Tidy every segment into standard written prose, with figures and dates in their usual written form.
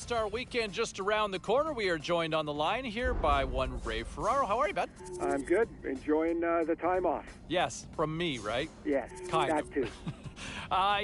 All-Star Weekend just around the corner. We are joined on the line here by one Ray Ferraro. How are you, bud? I'm good. Enjoying the time off. Yes, from me, right? Yes, kind that of. too.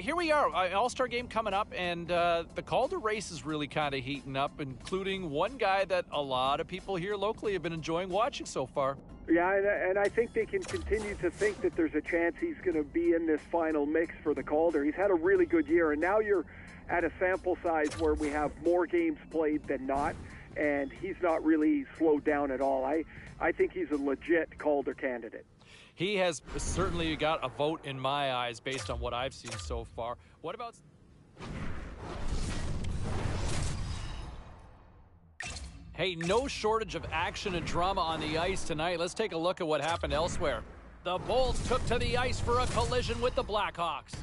Here we are, All-Star game coming up, and the Calder race is really kind of heating up, including one guy that a lot of people here locally have been enjoying watching so far. Yeah, and I think they can continue to think that there's a chance he's going to be in this final mix for the Calder. He's had a really good year, and now you're at a sample size where we have more games played than not, and he's not really slowed down at all. I think he's a legit Calder candidate. He has certainly got a vote in my eyes based on what I've seen so far. What about... Hey, no shortage of action and drama on the ice tonight. Let's take a look at what happened elsewhere. The Bulls took to the ice for a collision with the Blackhawks.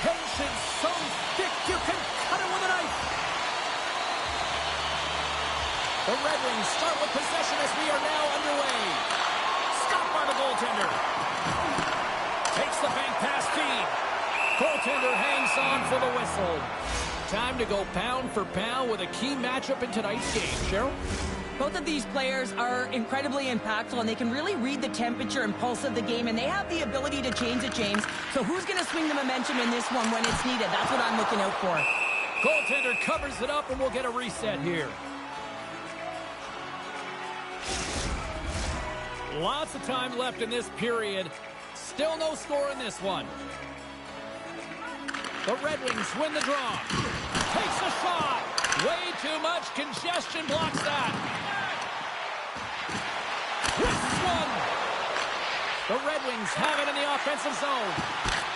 Tension so thick you can cut it with a knife. The Red Wings start with possession as we are now underway. Stopped by the goaltender. Takes the bank pass feed. Goaltender hangs on for the whistle. Time to go pound for pound with a key matchup in tonight's game. Cheryl? Both of these players are incredibly impactful, and they can really read the temperature and pulse of the game, and they have the ability to change it, James. So who's going to swing the momentum in this one when it's needed? That's what I'm looking out for. Goaltender covers it up, and we'll get a reset here. Lots of time left in this period. Still no score in this one. The Red Wings win the draw. Takes a shot. Way too much congestion blocks that. This one. The Red Wings have it in the offensive zone.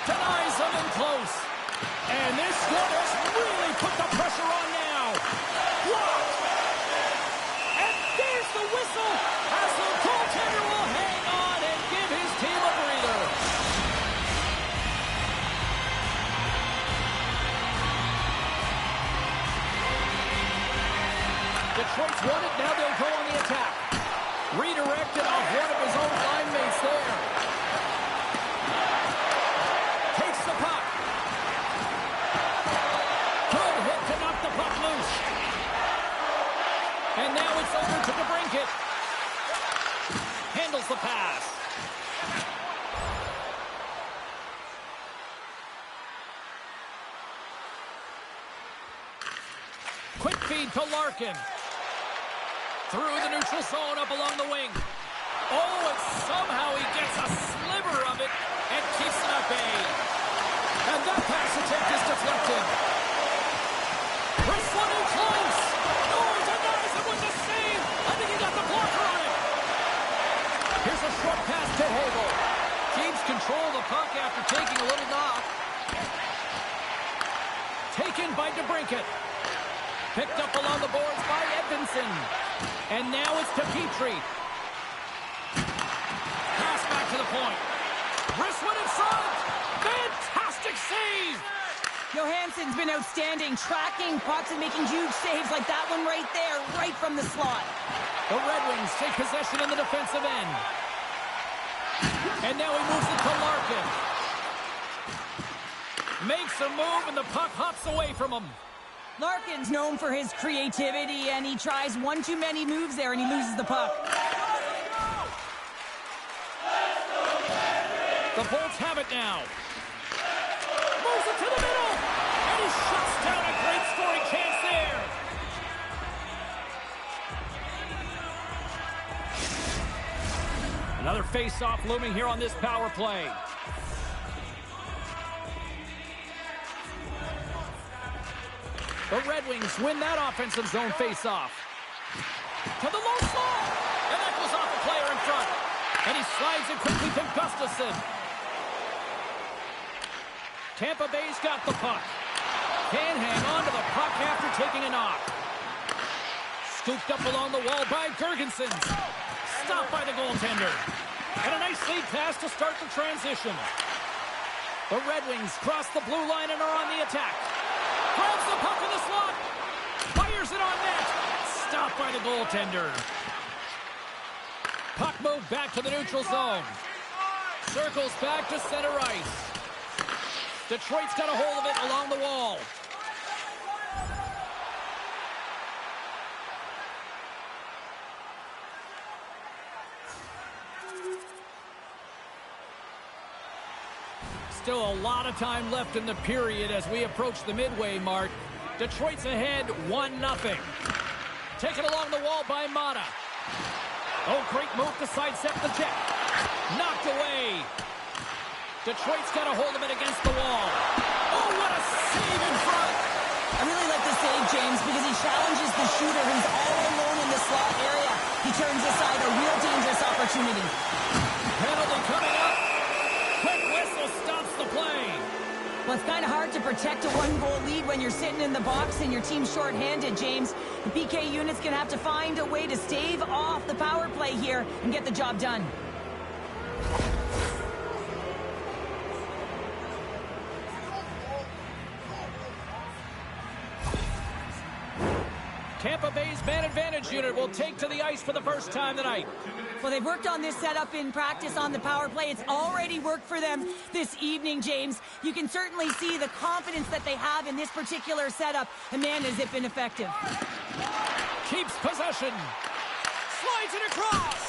Denies them in close. And this one has really put the pressure on now. Blocked. And there's the whistle as the goaltender will hang on and give his team a breather. Detroit's won it, now they'll go on the attack. Redirected off one of his own line mates there. Takes the puck. Good hit to knock the puck loose. And now it's over to DeBrincat. Handles the pass. Quick feed to Larkin. Through the neutral zone, up along the wing. Oh, and somehow he gets a sliver of it and keeps it at bay. And that pass attempt is deflected. Chris one in close. Oh, he denies it with the save. I think he got the blocker on it. Here's a short pass to Hagel. Keeps control of the puck after taking a little knock. Taken by DeBrincat. Picked up along the boards by Edvinsson. And now it's to Petrie. Pass back to the point. Wristwin in front. Fantastic save. Johansson's been outstanding, tracking pucks and making huge saves like that one right there, right from the slot. The Red Wings take possession in the defensive end. And now he moves it to Larkin. Makes a move and the puck hops away from him. Larkin's known for his creativity, and he tries one too many moves there, and he loses the puck. The Bolts have it now. Moves it to the middle, and he shuts down a great scoring chance there. Another face-off looming here on this power play. The Red Wings win that offensive zone face-off. To the low slot. And that goes off the player in front. And he slides it quickly to Gustafsson. Tampa Bay's got the puck. Can hang on to the puck after taking a knock. Scooped up along the wall by Gergensen. Stopped by the goaltender. And a nice lead pass to start the transition. The Red Wings cross the blue line and are on the attack. Grabs the puck in the slot. Fires stop by the goaltender. Puck moved back to the neutral zone. Circles back to center ice. Detroit's got a hold of it along the wall. Still a lot of time left in the period as we approach the midway mark. Detroit's ahead 1-0. Taken along the wall by Mata. Oh, great move to sidestep the check. Knocked away. Detroit's got a hold of it against the wall. Oh, what a save in front. I really like the save, James, because he challenges the shooter who's all alone in the slot area. He turns aside a real dangerous opportunity. Penalty coming up. Quick whistle stops the play. Well, it's kind of hard to protect a one-goal lead when you're sitting in the box and your team's shorthanded, James. The PK unit's going to have to find a way to stave off the power play here and get the job done. Tampa Bay's man advantage unit will take to the ice for the first time tonight. Well, they've worked on this setup in practice on the power play. It's already worked for them this evening, James. You can certainly see the confidence that they have in this particular setup, and man, has it been effective. Keeps possession. Slides it across.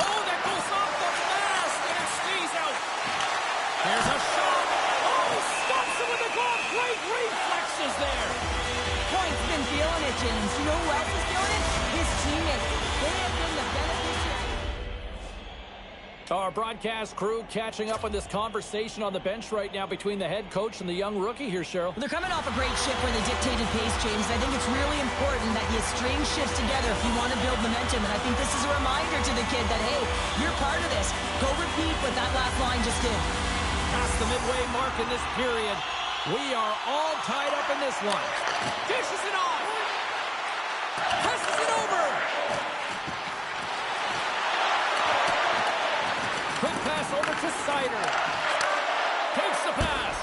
Oh, that goes off the mask, and it stays out. Here's a shot. Oh, stops it with the glove. Great reflexes there. Point's been feeling it, James. You know who else is feeling it? His teammates. They have been the beneficiary. Our broadcast crew catching up on this conversation on the bench right now between the head coach and the young rookie here, Cheryl. They're coming off a great shift where they dictated pace, James. I think it's really important that you string shifts together if you want to build momentum. And I think this is a reminder to the kid that, hey, you're part of this. Go repeat what that last line just did. Past the midway mark in this period. We are all tied up in this one. Dishes it off. Presses it over. Quick pass over to Sider. Takes the pass.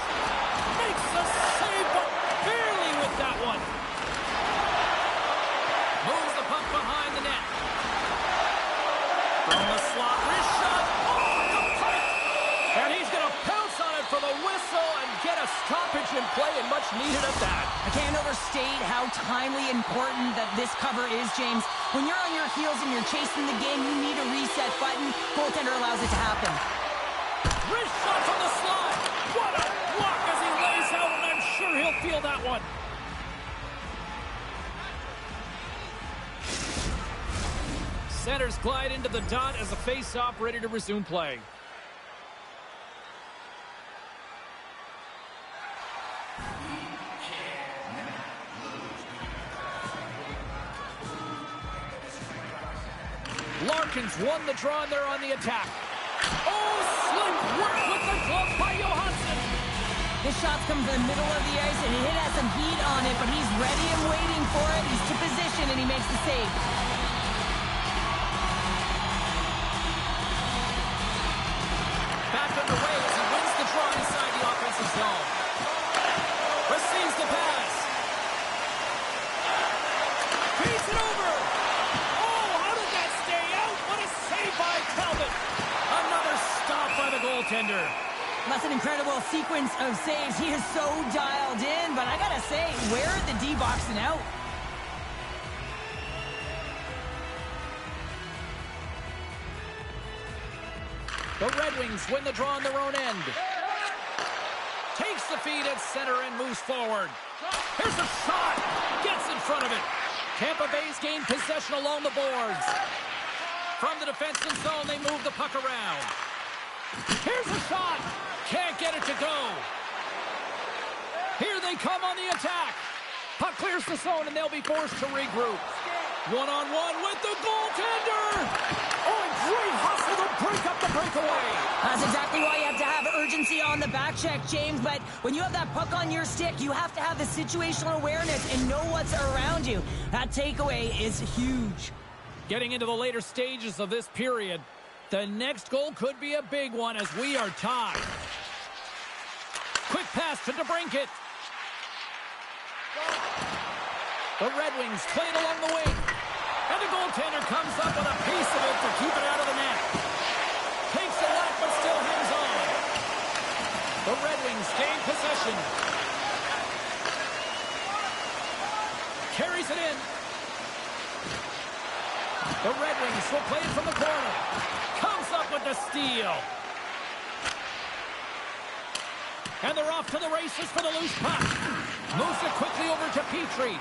Makes the save, but barely with that one. Moves the puck behind the net. From the slot, wrist shot. Oh, the pipe. And he's going to pounce on it for the whistle and get a stoppage in play, and much needed at that. I can't overstate how timely important that this cover is, James. When you're on your heels and you're chasing the game, you need a reset button. Goaltender allows it to happen. Wrist shot from the slot. What a block as he lays out, and I'm sure he'll feel that one. Centers glide into the dot as the face-off ready to resume play. Larkins won the draw, and they're on the attack. Oh, slick work with the glove by Johansson. This shot's come from the middle of the ice, and it has some heat on it, but he's ready and waiting for it. He's to position, and he makes the save. Back underway as he wins the draw inside the offensive zone. Receives the pass. Feeds it over. By Talbot. Another stop by the goaltender. That's an incredible sequence of saves. He is so dialed in, but I gotta say, where are the D boxing out? The Red Wings win the draw on their own end. Takes the feed at center and moves forward. Here's a shot. Gets in front of it. Tampa Bay's gained possession along the boards. From the defensive zone, they move the puck around. Here's a shot. Can't get it to go. Here they come on the attack. Puck clears the zone, and they'll be forced to regroup. One-on-one with the goaltender. Oh, and great hustle to break up the breakaway. That's exactly why you have to have urgency on the back check, James. But when you have that puck on your stick, you have to have the situational awareness and know what's around you. That takeaway is huge. Getting into the later stages of this period, the next goal could be a big one as we are tied. Quick pass to DeBrincat. The Red Wings play it along the wing. And the goaltender comes up with a piece of it to keep it out of the net. Takes a lot, but still hangs on. The Red Wings gain possession. Carries it in. The Red Wings will play it from the corner. Comes up with the steal. And they're off to the races for the loose puck. Moves it quickly over to Petrie.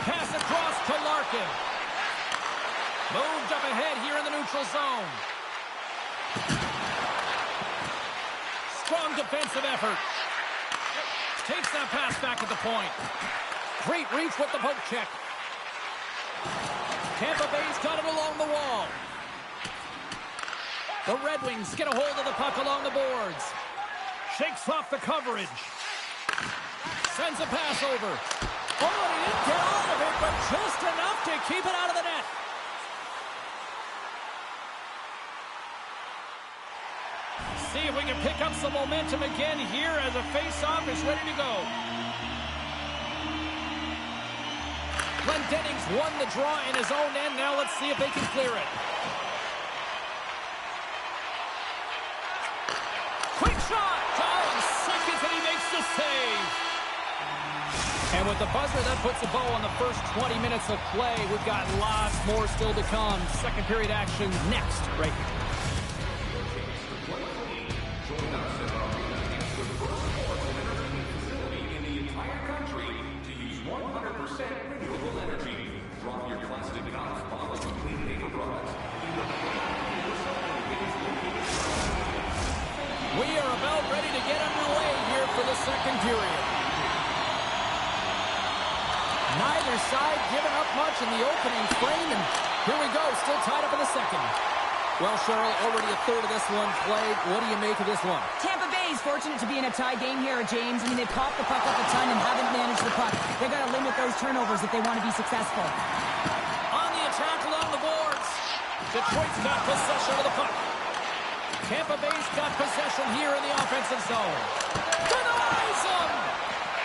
Pass across to Larkin. Moved up ahead here in the neutral zone. Strong defensive effort. Takes that pass back at the point. Great reach with the poke check. Tampa Bay's got it along the wall. The Red Wings get a hold of the puck along the boards. Shakes off the coverage. Sends a pass over. Oh, he didn't get all of it, but just enough to keep it out of the net. See if we can pick up some momentum again here as a face-off is ready to go. Glendening's won the draw in his own end. Now let's see if they can clear it. Quick shot! Seconds and he makes the save. And with the buzzer, that puts a bow on the first 20 minutes of play. We've got lots more still to come. Second period action next, right here. We are about ready to get underway here for the second period. Neither side giving up much in the opening frame, and here we go, still tied up in the second. Well, Cheryl, already a third of this one played. What do you make of this one? Tampa Bay is fortunate to be in a tie game here, James. I mean, they popped the puck up a ton and haven't managed the puck. They've got to limit those turnovers if they want to be successful. On the attack along the boards. Detroit's got possession of the puck. Tampa Bay's got possession here in the offensive zone. Denies him!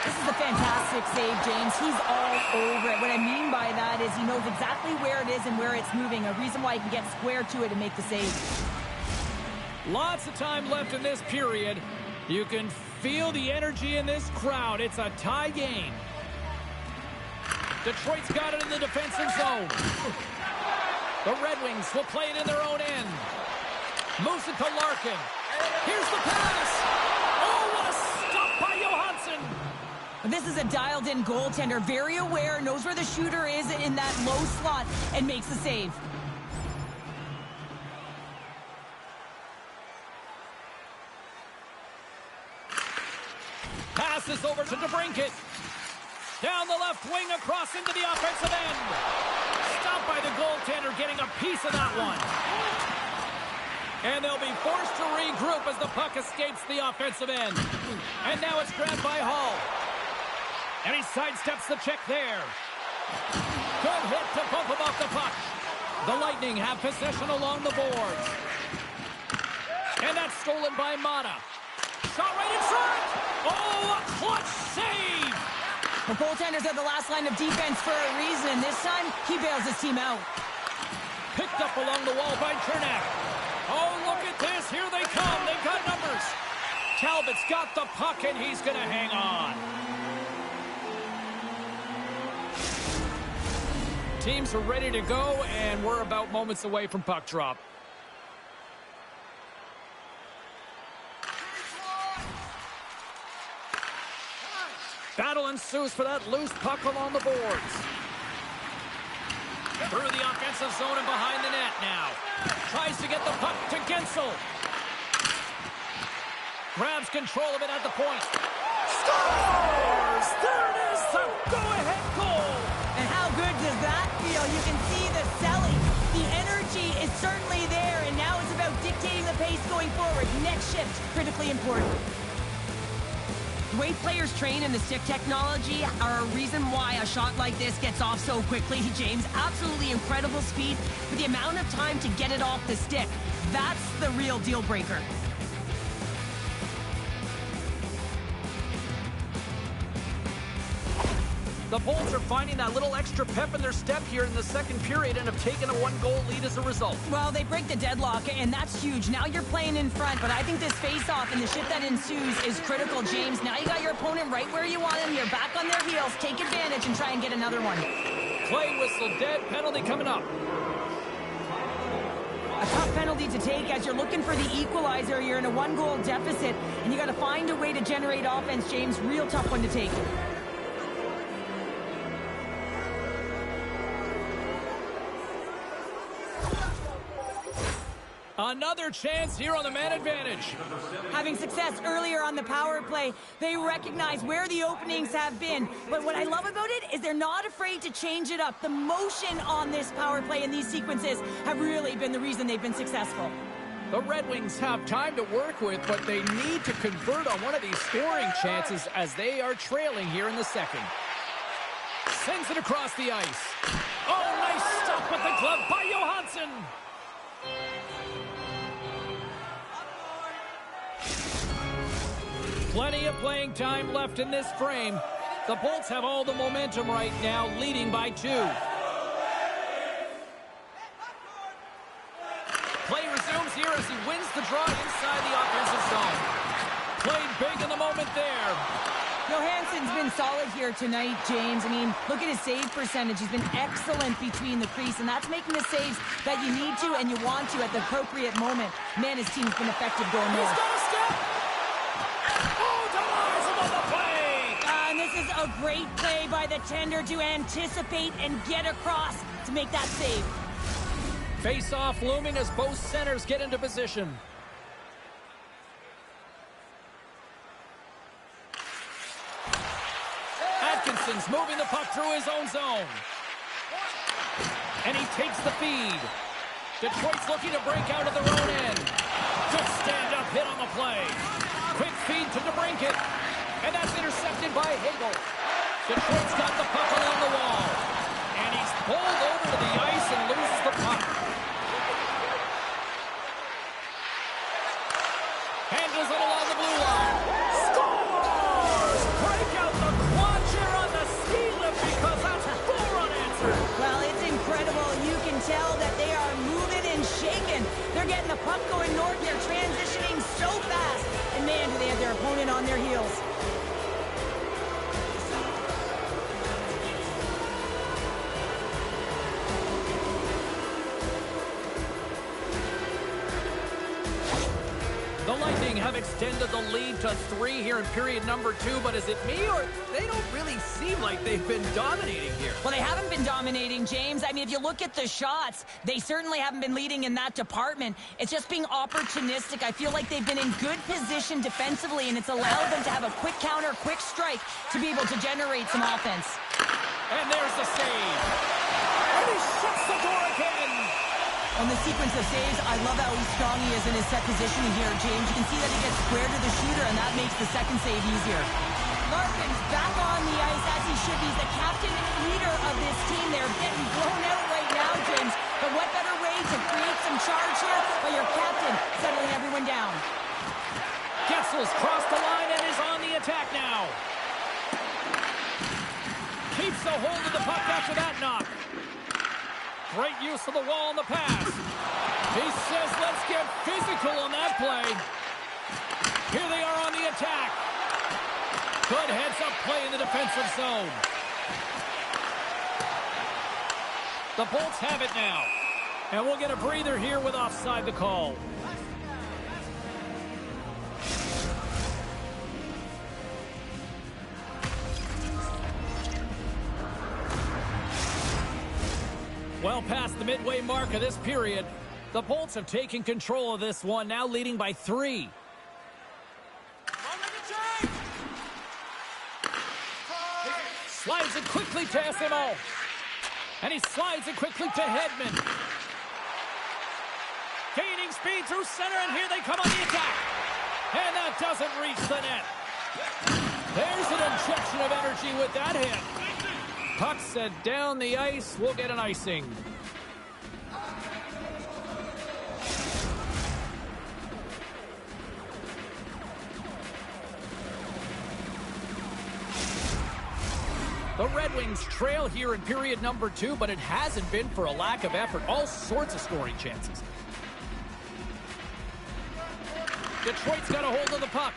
This is a fantastic save, James. He's all over it. What I mean by that is he knows exactly where it is and where it's moving. A reason why he can get square to it and make the save. Lots of time left in this period. You can feel the energy in this crowd. It's a tie game. Detroit's got it in the defensive zone. The Red Wings will play it in their own end. Moves it to Larkin. Here's the pass. Oh, what a stop by Johansson. This is a dialed-in goaltender. Very aware, knows where the shooter is in that low slot, and makes the save. Passes over to DeBrincat. Down the left wing, across into the offensive end. Stopped by the goaltender, getting a piece of that one. And they'll be forced to regroup as the puck escapes the offensive end. And now it's grabbed by Hall. And he sidesteps the check there. Good hit to bump him off the puck. The Lightning have possession along the boards. And that's stolen by Mata. Shot right in front. Oh, a clutch save. The goaltenders are the last line of defense for a reason. And this time, he bails his team out. Picked up along the wall by Chernak. Oh, look at this. Here they come. They've got numbers. Talbot's got the puck, and he's going to hang on. Teams are ready to go, and we're about moments away from puck drop. Battle ensues for that loose puck along the boards. Through the offensive zone and behind the net now. Tries to get the puck to Gensel. Grabs control of it at the point. Scores! There it is, the go-ahead goal! And how good does that feel? You can see the selling. The energy is certainly there, and now it's about dictating the pace going forward. Next shift, critically important. The way players train in the stick technology are a reason why a shot like this gets off so quickly, James. Absolutely incredible speed, but the amount of time to get it off the stick, that's the real deal breaker. The Bolts are finding that little extra pep in their step here in the second period and have taken a one-goal lead as a result. Well, they break the deadlock, and that's huge. Now you're playing in front, but I think this face-off and the shift that ensues is critical, James. Now you got your opponent right where you want him. You're back on their heels. Take advantage and try and get another one. Play whistle dead. Penalty coming up. A tough penalty to take as you're looking for the equalizer. You're in a one-goal deficit, and you got to find a way to generate offense, James. Real tough one to take. Another chance here on the man advantage. Having success earlier on the power play, they recognize where the openings have been. But what I love about it is they're not afraid to change it up. The motion on this power play and these sequences have really been the reason they've been successful. The Red Wings have time to work with, but they need to convert on one of these scoring chances as they are trailing here in the second. Sends it across the ice. Oh, nice stop with the glove by Johansson. Plenty of playing time left in this frame. The Bolts have all the momentum right now, leading by 2. Play resumes here as he wins the draw inside the offensive zone. Played big in the moment there. Johansson's been solid here tonight, James. I mean, look at his save percentage. He's been excellent between the crease, and that's making the saves that you need to and you want to at the appropriate moment. Man, his team's been effective going north. He's got a step. Oh, denies him on the play. And this is a great play by the tender to anticipate and get across to make that save. Face-off looming as both centers get into position. Atkinson's moving the puck through his own zone. And he takes the feed. Detroit's looking to break out of their own end. Good stand-up hit on the play. Quick feed to DeBrincat. And that's intercepted by Hagel. Detroit's got the puck along the wall. And he's pulled over to the ice and loses the puck. Handles it along the blue line. Scores! Break out the quad chair on the ski lift because that's 4 unanswered. Well, it's incredible. You can tell that they are moving and shaking. They're getting the puck going north. They're transitioning so fast. And man, do they have their opponent on their heels. The Lightning have extended the lead to 3 here in period number 2, but is it me or they don't really seem like they've been dominating here? Well, they haven't been dominating, James. I mean, if you look at the shots, they certainly haven't been leading in that department. It's just being opportunistic. I feel like they've been in good position defensively, and it's allowed them to have a quick counter, quick strike to be able to generate some offense. And there's the save. And he shuts the door again. On the sequence of saves, I love how strong he is in his set positioning here, James. You can see that he gets square to the shooter, and that makes the second save easier. Larkin's back on the ice as he should be. He's the captain and leader of this team. They're getting blown out right now, James. But what better way to create some charge here by your captain settling everyone down? Getzel's crossed the line and is on the attack now. Keeps a hold of the puck after that knock. Great use of the wall on the pass. He says, let's get physical on that play. Here they are on the attack. Good heads-up play in the defensive zone. The Bolts have it now. And we'll get a breather here with offside the call. Well past the midway mark of this period, the Bolts have taken control of this one, now leading by 3. Slides it quickly to SMO. And he slides it quickly to Hedman. Gaining speed through center, and here they come on the attack. And that doesn't reach the net. There's an injection of energy with that hit. Puck set down the ice. We'll get an icing. The The Red Wings trail here in period number 2, but it hasn't been for a lack of effort. All sorts of scoring chances. Detroit's got a hold of the puck.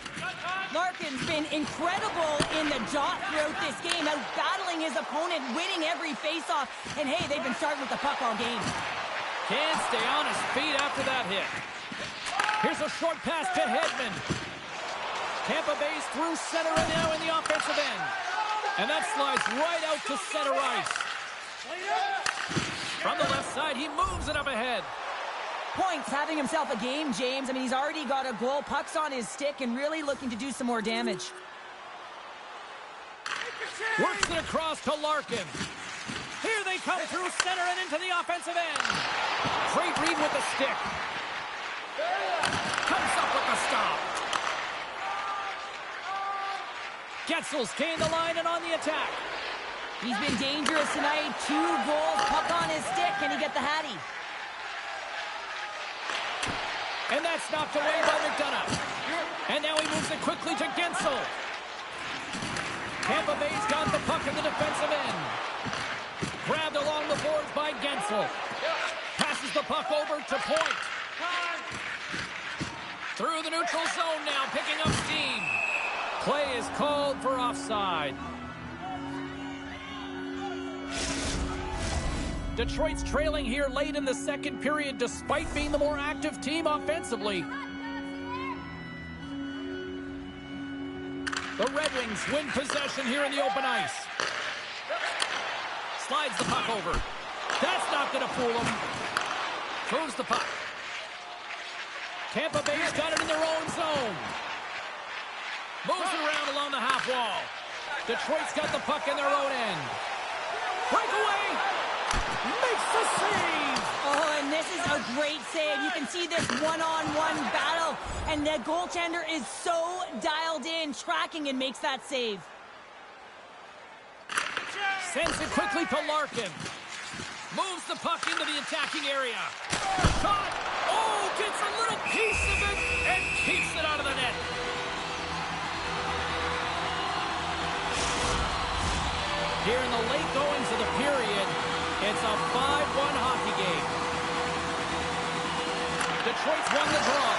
Larkin's been incredible in the dot throughout this game, out battling his opponent, winning every faceoff. And hey, they've been starting with the puck all game. Can't stay on his feet after that hit. Here's a short pass to Hedman. Tampa Bay's through center and now in the offensive end. And that slides right out to center ice. From the left side, he moves it up ahead. Points having himself a game, James. I mean, he's already got a goal. Puck's on his stick and really looking to do some more damage. Works it across to Larkin. Here they come through center and into the offensive end. Great read with the stick. Comes up with the stop. Getzel's gained the line and on the attack. He's been dangerous tonight. 2 goals, puck on his stick. Can he get the hattie? And that's knocked away by McDonough. And now he moves it quickly to Gensel. Tampa Bay's got the puck in the defensive end. Grabbed along the boards by Gensel. Passes the puck over to Point. Through the neutral zone now, picking up steam. Play is called for offside. Detroit's trailing here late in the second period despite being the more active team offensively. The Red Wings win possession here in the open ice. Slides the puck over. That's not going to fool him. Moves the puck. Tampa Bay's got it in their own zone. Moves it around along the half wall. Detroit's got the puck in their own end. Breakaway. Makes the save. Oh, and this is a great save. You can see this one-on-one battle. And the goaltender is so dialed in, tracking, and makes that save. Sends it quickly to Larkin. Moves the puck into the attacking area. Shot. Oh, gets a little piece of it and keeps it out of the net. Here in the late goings of the period, it's a 5-1 hockey game. Detroit's won the draw.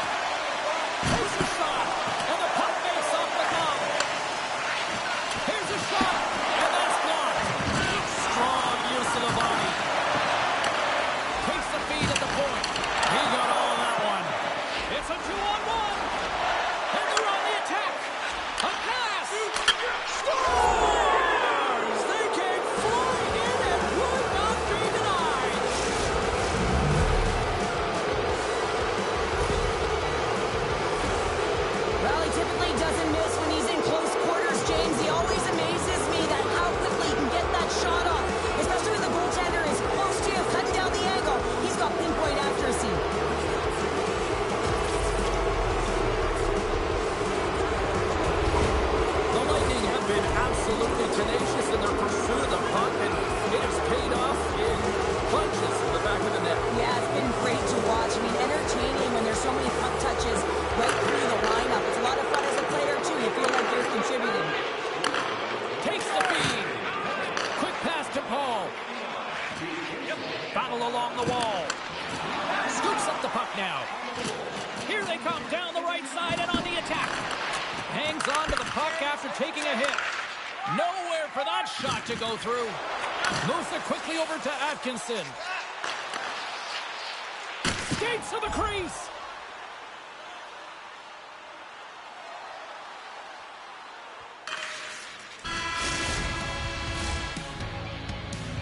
Takes a shot, and the puck makes off the glove. Here's a shot, and that's blocked. Strong use of the body. Takes the feed at the point. He got all of that one. It's a 2-on-1. And they're on the attack. A pass. Scores! They came flying in and would not be denied. Well, he typically doesn't miss when he's in close quarters, James. He always amazes me that how quickly he can get that shot off, especially when the goaltender is close to you, cutting down the angle. He's got pinpoint accuracy. The Lightning have been absolutely tenacious in their pursuit of the puck, and it has paid off in punches in the back of the net. Yeah, it's been great to watch. I mean, entertaining when there's so many puck touches right through the lineup. It's a lot of fun as a player, too. You feel like you're contributing. Takes the feed. Quick pass to Paul. Battle along the wall. Scoops up the puck now. Here they come down the right side and on the attack. Hangs on to the puck after taking a hit. Nowhere for that shot to go through. Moves it quickly over to Atkinson. Skates to the crease.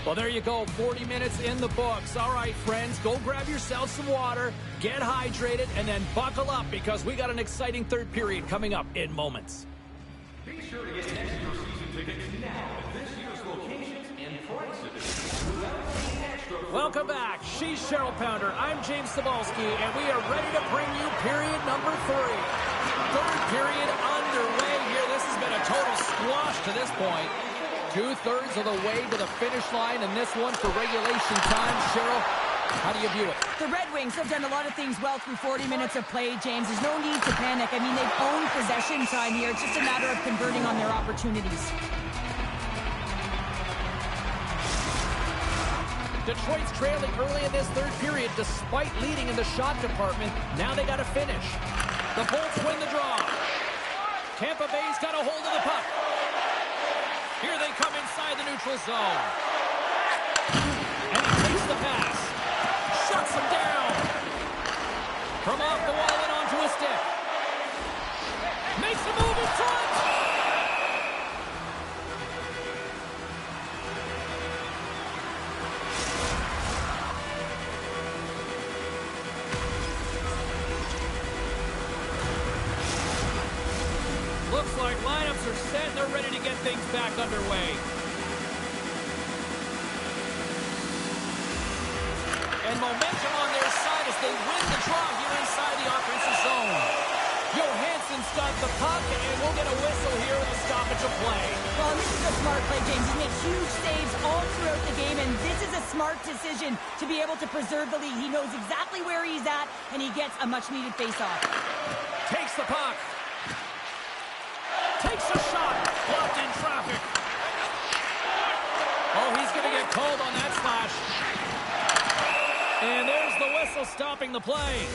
Well, there you go. 40 minutes in the books. All right, friends, go grab yourself some water, get hydrated, and then buckle up because we got an exciting third period coming up in moments. Be sure to get next year's season tickets now at this year's locations and prices. Welcome back. She's Cheryl Pounder. I'm James Cebulski, and we are ready to bring you period number 3. Third period underway here. This has been a total squash to this point. 2/3 of the way to the finish line, and this one for regulation time. Cheryl, how do you view it? The Red Wings have done a lot of things well through 40 minutes of play, James. There's no need to panic. I mean, they've owned possession time here. It's just a matter of converting on their opportunities. Detroit's trailing early in this third period despite leading in the shot department. Now they got to finish. The Bolts win the draw. Tampa Bay's got a hold of the puck. Here they come inside the neutral zone. And he takes the pass. Shuts him down. From off the wall and onto a stick. Makes a move in front. Looks like lineups are set and they're ready to get things back underway. And momentum on their side as they win the draw here inside the offensive zone. Johansson's got the puck, and we'll get a whistle here at the stoppage of play. Well, this is a smart play, James. He makes huge saves all throughout the game, and this is a smart decision to be able to preserve the lead. He knows exactly where he's at, and he gets a much-needed face-off. Takes the puck. Takes a shot. Blocked in traffic. Oh, he's going to get called on that slash. And there's the whistle stopping the play.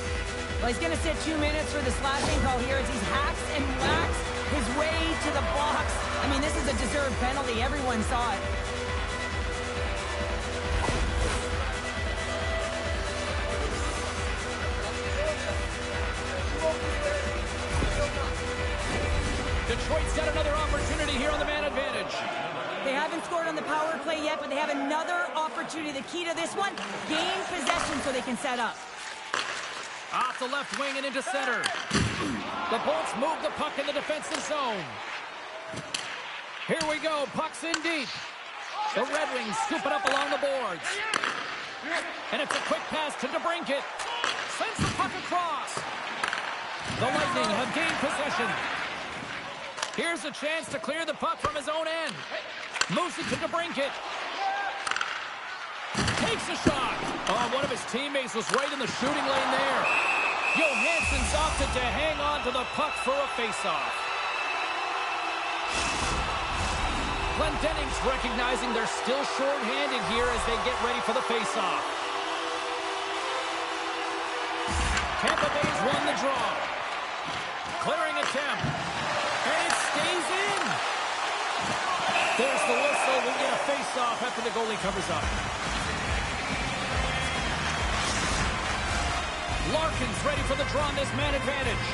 Well, he's going to sit 2 minutes for the slashing call here as he hacks and whacks his way to the box. I mean, this is a deserved penalty. Everyone saw it. Detroit's got another opportunity here on the man advantage. They haven't scored on the power play yet, but they have another opportunity. The key to this one, gain possession so they can set up. Off the left wing and into center. The Bolts move the puck in the defensive zone. Here we go. Puck's in deep. The Red Wings scoop it up along the boards. And it's a quick pass to DeBrincat. Sends the puck across. The Lightning have gained possession. Here's a chance to clear the puck from his own end. Moves it to DeBrincat. Takes a shot. Oh, one of his teammates was right in the shooting lane there. Johansson's opted to hang on to the puck for a faceoff. Glendening's recognizing they're still short-handed here as they get ready for the faceoff. Tampa Bay's won the draw. Clearing attempt. And it stays in. There's the whistle. We'll get a face-off after the goalie covers up. Larkin's ready for the draw on this man advantage.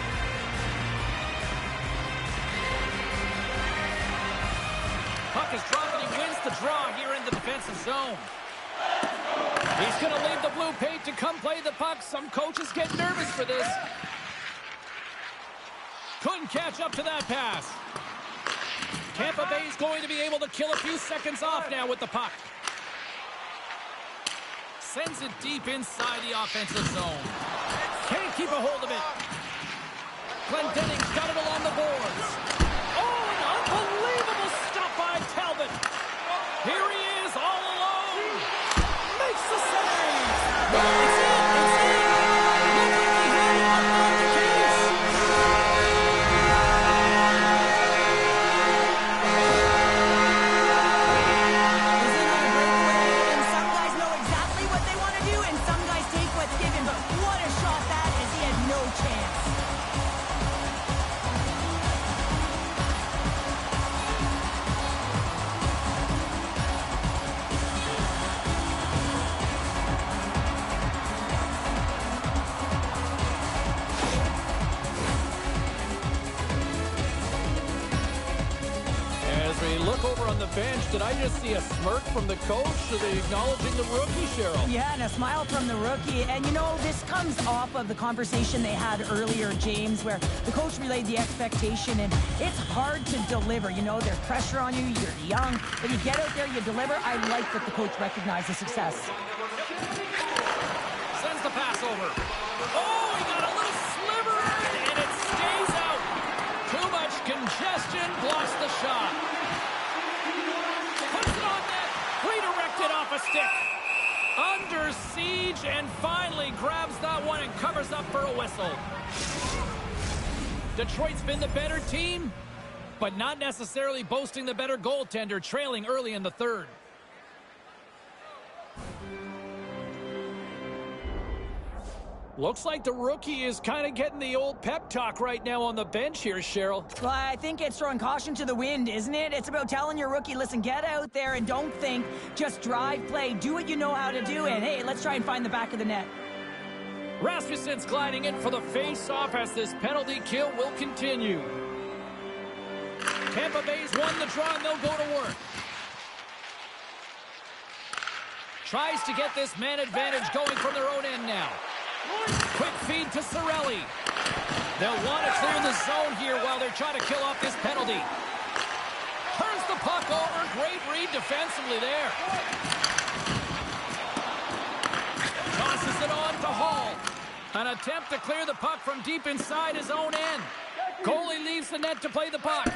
Puck is dropped and he wins the draw here in the defensive zone. He's going to leave the blue paint to come play the puck. Some coaches get nervous for this. Couldn't catch up to that pass. Tampa Bay's going to be able to kill a few seconds off now with the puck. Sends it deep inside the offensive zone. Can't keep a hold of it. Glendening's got it along the boards. Oh, an unbelievable stop by Talbot. Here he is all alone. Makes the save. It's in. It's in. Look like he had it on the case. He's in on a breakaway, and some guys know exactly what they want to do, and some guys take what's given. But what a shot that is. He had no chance. As we look over on the bench, did I just see a smirk from the coach? Are they acknowledging the rookie, Cheryl? Yeah, and a smile from the rookie. And, you know, this comes off of the conversation they had earlier, James, where the coach relayed the expectation, and it's hard to deliver. You know, there's pressure on you. You're young. But you get out there, you deliver. I like that the coach recognized the success. Sends the pass over. Oh, he got a little sliver, and it stays out. Too much congestion blocks the shot. Puts it on net. Redirected off a stick. Under siege, and finally grabs that one and covers up for a whistle. Detroit's been the better team, but not necessarily boasting the better goaltender, trailing early in the third. Looks like the rookie is kind of getting the old pep talk right now on the bench here, Cheryl. Well, I think it's throwing caution to the wind, isn't it? It's about telling your rookie, listen, get out there and don't think, just drive, play, do what you know how to do, and hey, let's try and find the back of the net. Rasmussen's gliding in for the face-off as this penalty kill will continue. Tampa Bay's won the draw and they'll go to work. Tries to get this man advantage going from their own end now. Quick feed to Cirelli. They'll want to clear the zone here while they're trying to kill off this penalty. Turns the puck over. Great read defensively there. Tosses it on to Hall. An attempt to clear the puck from deep inside his own end. Goalie leaves the net to play the puck.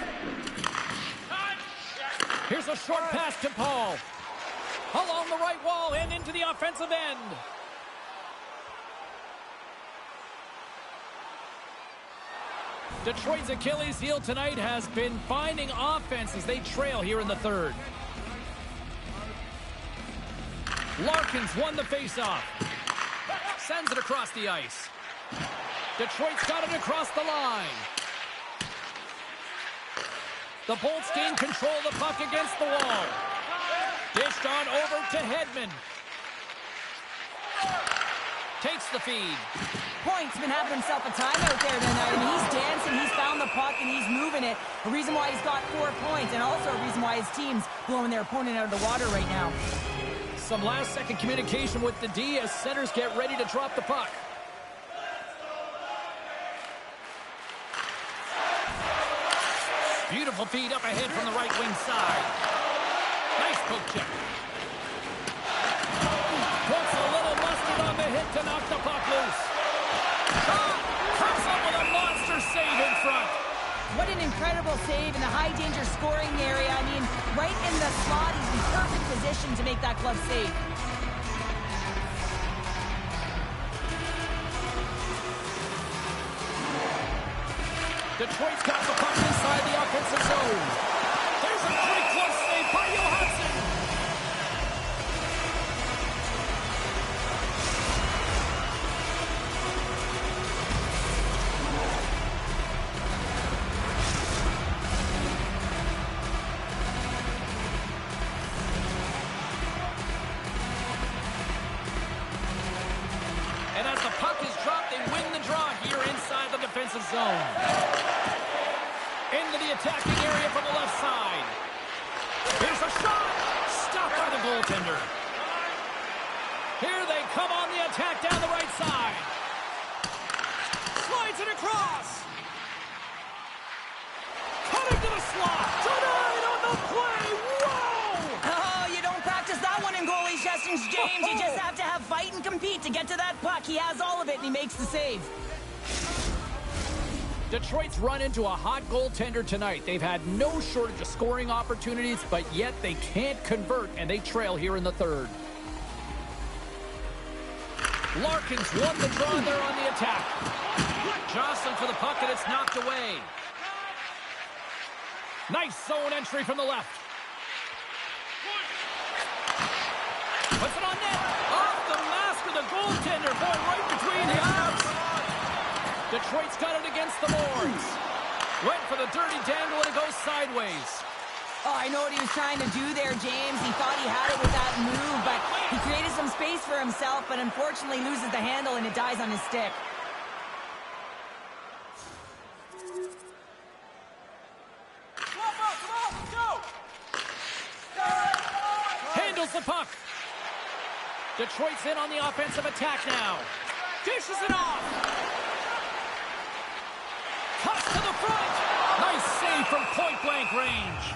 Here's a short pass to Paul. Along the right wall and into the offensive end. Detroit's Achilles heel tonight has been finding offense as they trail here in the third. Larkins won the faceoff. Sends it across the ice. Detroit's got it across the line. The Bolts gain control of the puck against the wall. Dished on over to Hedman. Takes the feed. Point's been having himself a time out there tonight. I mean, he's dancing, he's found the puck, and he's moving it. A reason why he's got 4 points, and also a reason why his team's blowing their opponent out of the water right now. Some last-second communication with the D as centers get ready to drop the puck. Beautiful feed up ahead from the right wing side. Nice poke check. Puts a little mustard on the hit to knock the puck loose. Shot! Comes up with a monster save in front. What an incredible save in the high-danger scoring area. I mean, right in the slot, he's in perfect position to make that glove save. Detroit's got the puck inside the offensive zone. There's a great glove save by Johansson. And as the puck is dropped, they win the draw here inside the defensive zone. Into the attacking area from the left side. Here's a shot. Stopped by the goaltender. Here they come on the attack down the right side. Slides it across. Cutting to the slot. Denied on the play. Whoa! Oh, you don't practice that one in goalie sessions, James. You just have to have fight and compete to get to that puck. He has all of it, and he makes the save. Detroit's run into a hot goaltender tonight. They've had no shortage of scoring opportunities, but yet they can't convert, and they trail here in the third. Larkins won the draw there on the attack. Jocelyn for the puck, and it's knocked away. Nice zone entry from the left. Puts it on net. Off the mask of the goaltender. Boy, right between the eyes. Detroit's got it against the boards. Went for the dirty dangle and it goes sideways. Oh, I know what he was trying to do there, James. He thought he had it with that move, but he created some space for himself, but unfortunately loses the handle and it dies on his stick. Handles the puck. Detroit's in on the offensive attack now. Dishes it off. Cuts to the front. Nice save from point-blank range.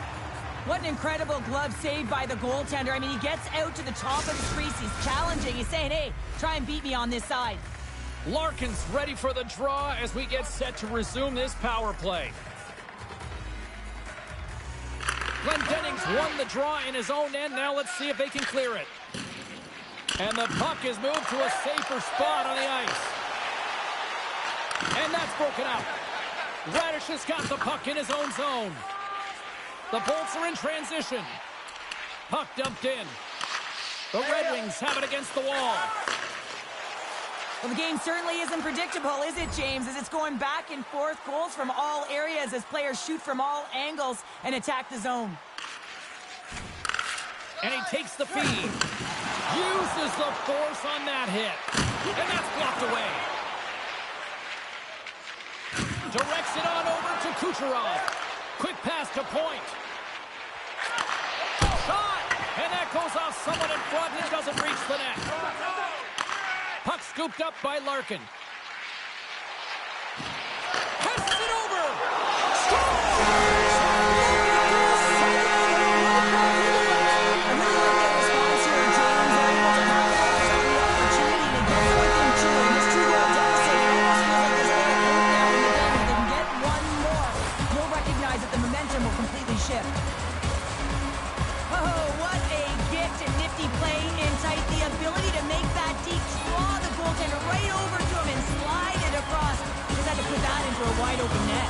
What an incredible glove save by the goaltender. I mean, he gets out to the top of the crease. He's challenging. He's saying, hey, try and beat me on this side. Larkins ready for the draw as we get set to resume this power play. Glendening's won the draw in his own end. Now let's see if they can clear it. And the puck is moved to a safer spot on the ice. And that's broken out. Radish has got the puck in his own zone. The Bolts are in transition. Puck dumped in. The Red Wings have it against the wall. Well, the game certainly isn't predictable, is it, James? As it's going back and forth, goals from all areas as players shoot from all angles and attack the zone. And he takes the feed. Uses the force on that hit. And that's blocked away. Directs it on over to Kucherov. Quick pass to point. Shot! And that goes off someone in front and doesn't reach the net. Puck scooped up by Larkin. Passes it over! A wide open net.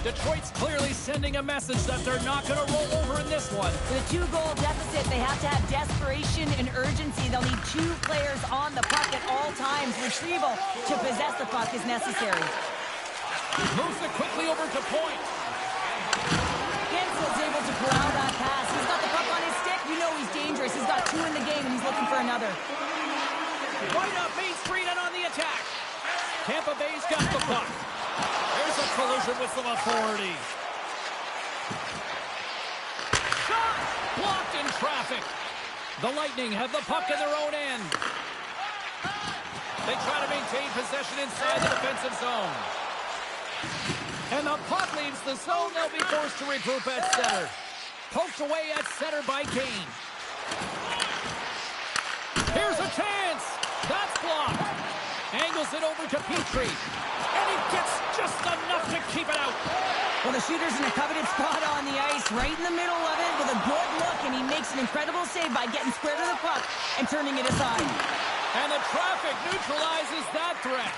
Detroit's clearly sending a message that they're not going to roll over in this one. With a 2-goal deficit, they have to have desperation and urgency. They'll need 2 players on the puck at all times. Retrieval to possess the puck is necessary. Moves it quickly over to point. Gensel's able to corral that pass. He's got the puck on his stick. You know he's dangerous. He's got 2 in the game, and he's looking for another. Right up Main Street and on the attack. Tampa Bay's got the puck. There's a collision with some authority. Shot! Blocked in traffic. The Lightning have the puck in their own end. They try to maintain possession inside the defensive zone. And the puck leaves the zone. They'll be forced to regroup at center. Poked away at center by Kane. Here's a chance. That's blocked. Angles it over to Petrie. And he gets just enough to keep it out. Well, the shooter's in a coveted spot on the ice, right in the middle of it with a good look, and he makes an incredible save by getting square to the puck and turning it aside. And the traffic neutralizes that threat.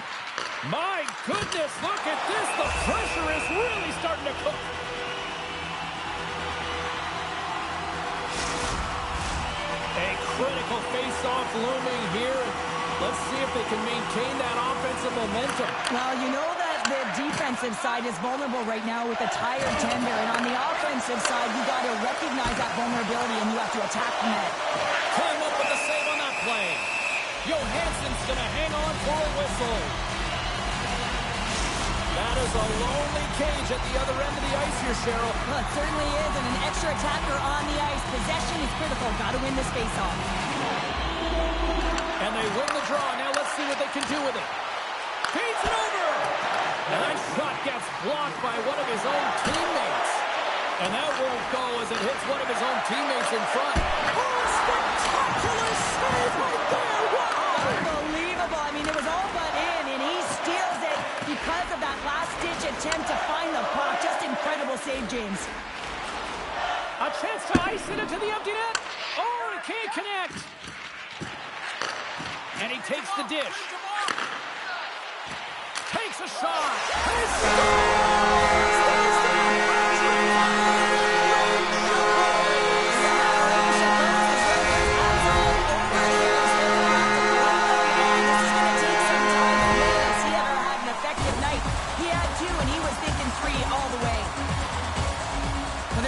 My goodness, look at this. The pressure is really starting to cook. A critical face-off looming here. Let's see if they can maintain that offensive momentum. Well, you know that the defensive side is vulnerable right now with a tired tender, and on the offensive side, you got to recognize that vulnerability and you have to attack the net. Came up with a save on that play. Johansson's going to hang on for a whistle. That is a lonely cage at the other end of the ice here, Cheryl. Well, it certainly is, and an extra attacker on the ice. Possession is critical. Got to win this face-off. And they win the draw. Now let's see what they can do with it. Feeds it over. And that shot gets blocked by one of his own teammates. And that won't go as it hits one of his own teammates in front. Oh, spectacular save right there. Wow. Unbelievable. I mean, it was all but in, and he steals it because of that last-ditch attempt to find the puck. Just incredible save, James. A chance to ice it into the empty net. Oh, he can't connect. And he takes the dish. Takes a shot. And he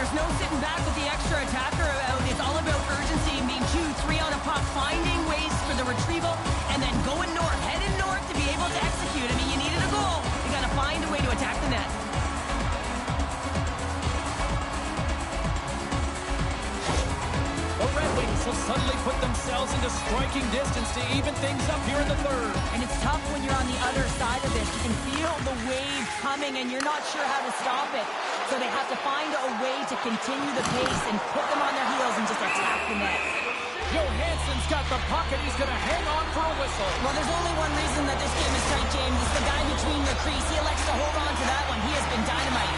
there's no sitting back with the extra attacker out. It's all about urgency and being 2-3 on a puck, finding ways for the retrieval, and then going north, heading north to be able to execute. I mean, you needed a goal. You got to find a way to attack the net. The Red Wings have suddenly put themselves into striking distance to even things up here in the third. And it's tough when you're on the other side of this. You can feel the wave coming, and you're not sure how to stop it. So they have to find a way to continue the pace and put them on their heels and just attack the net. Johansson's got the puck, and he's going to hang on for a whistle. Well, there's only one reason that this game is tight, James. It's the guy between the crease. He elects to hold on to that one. He has been dynamite.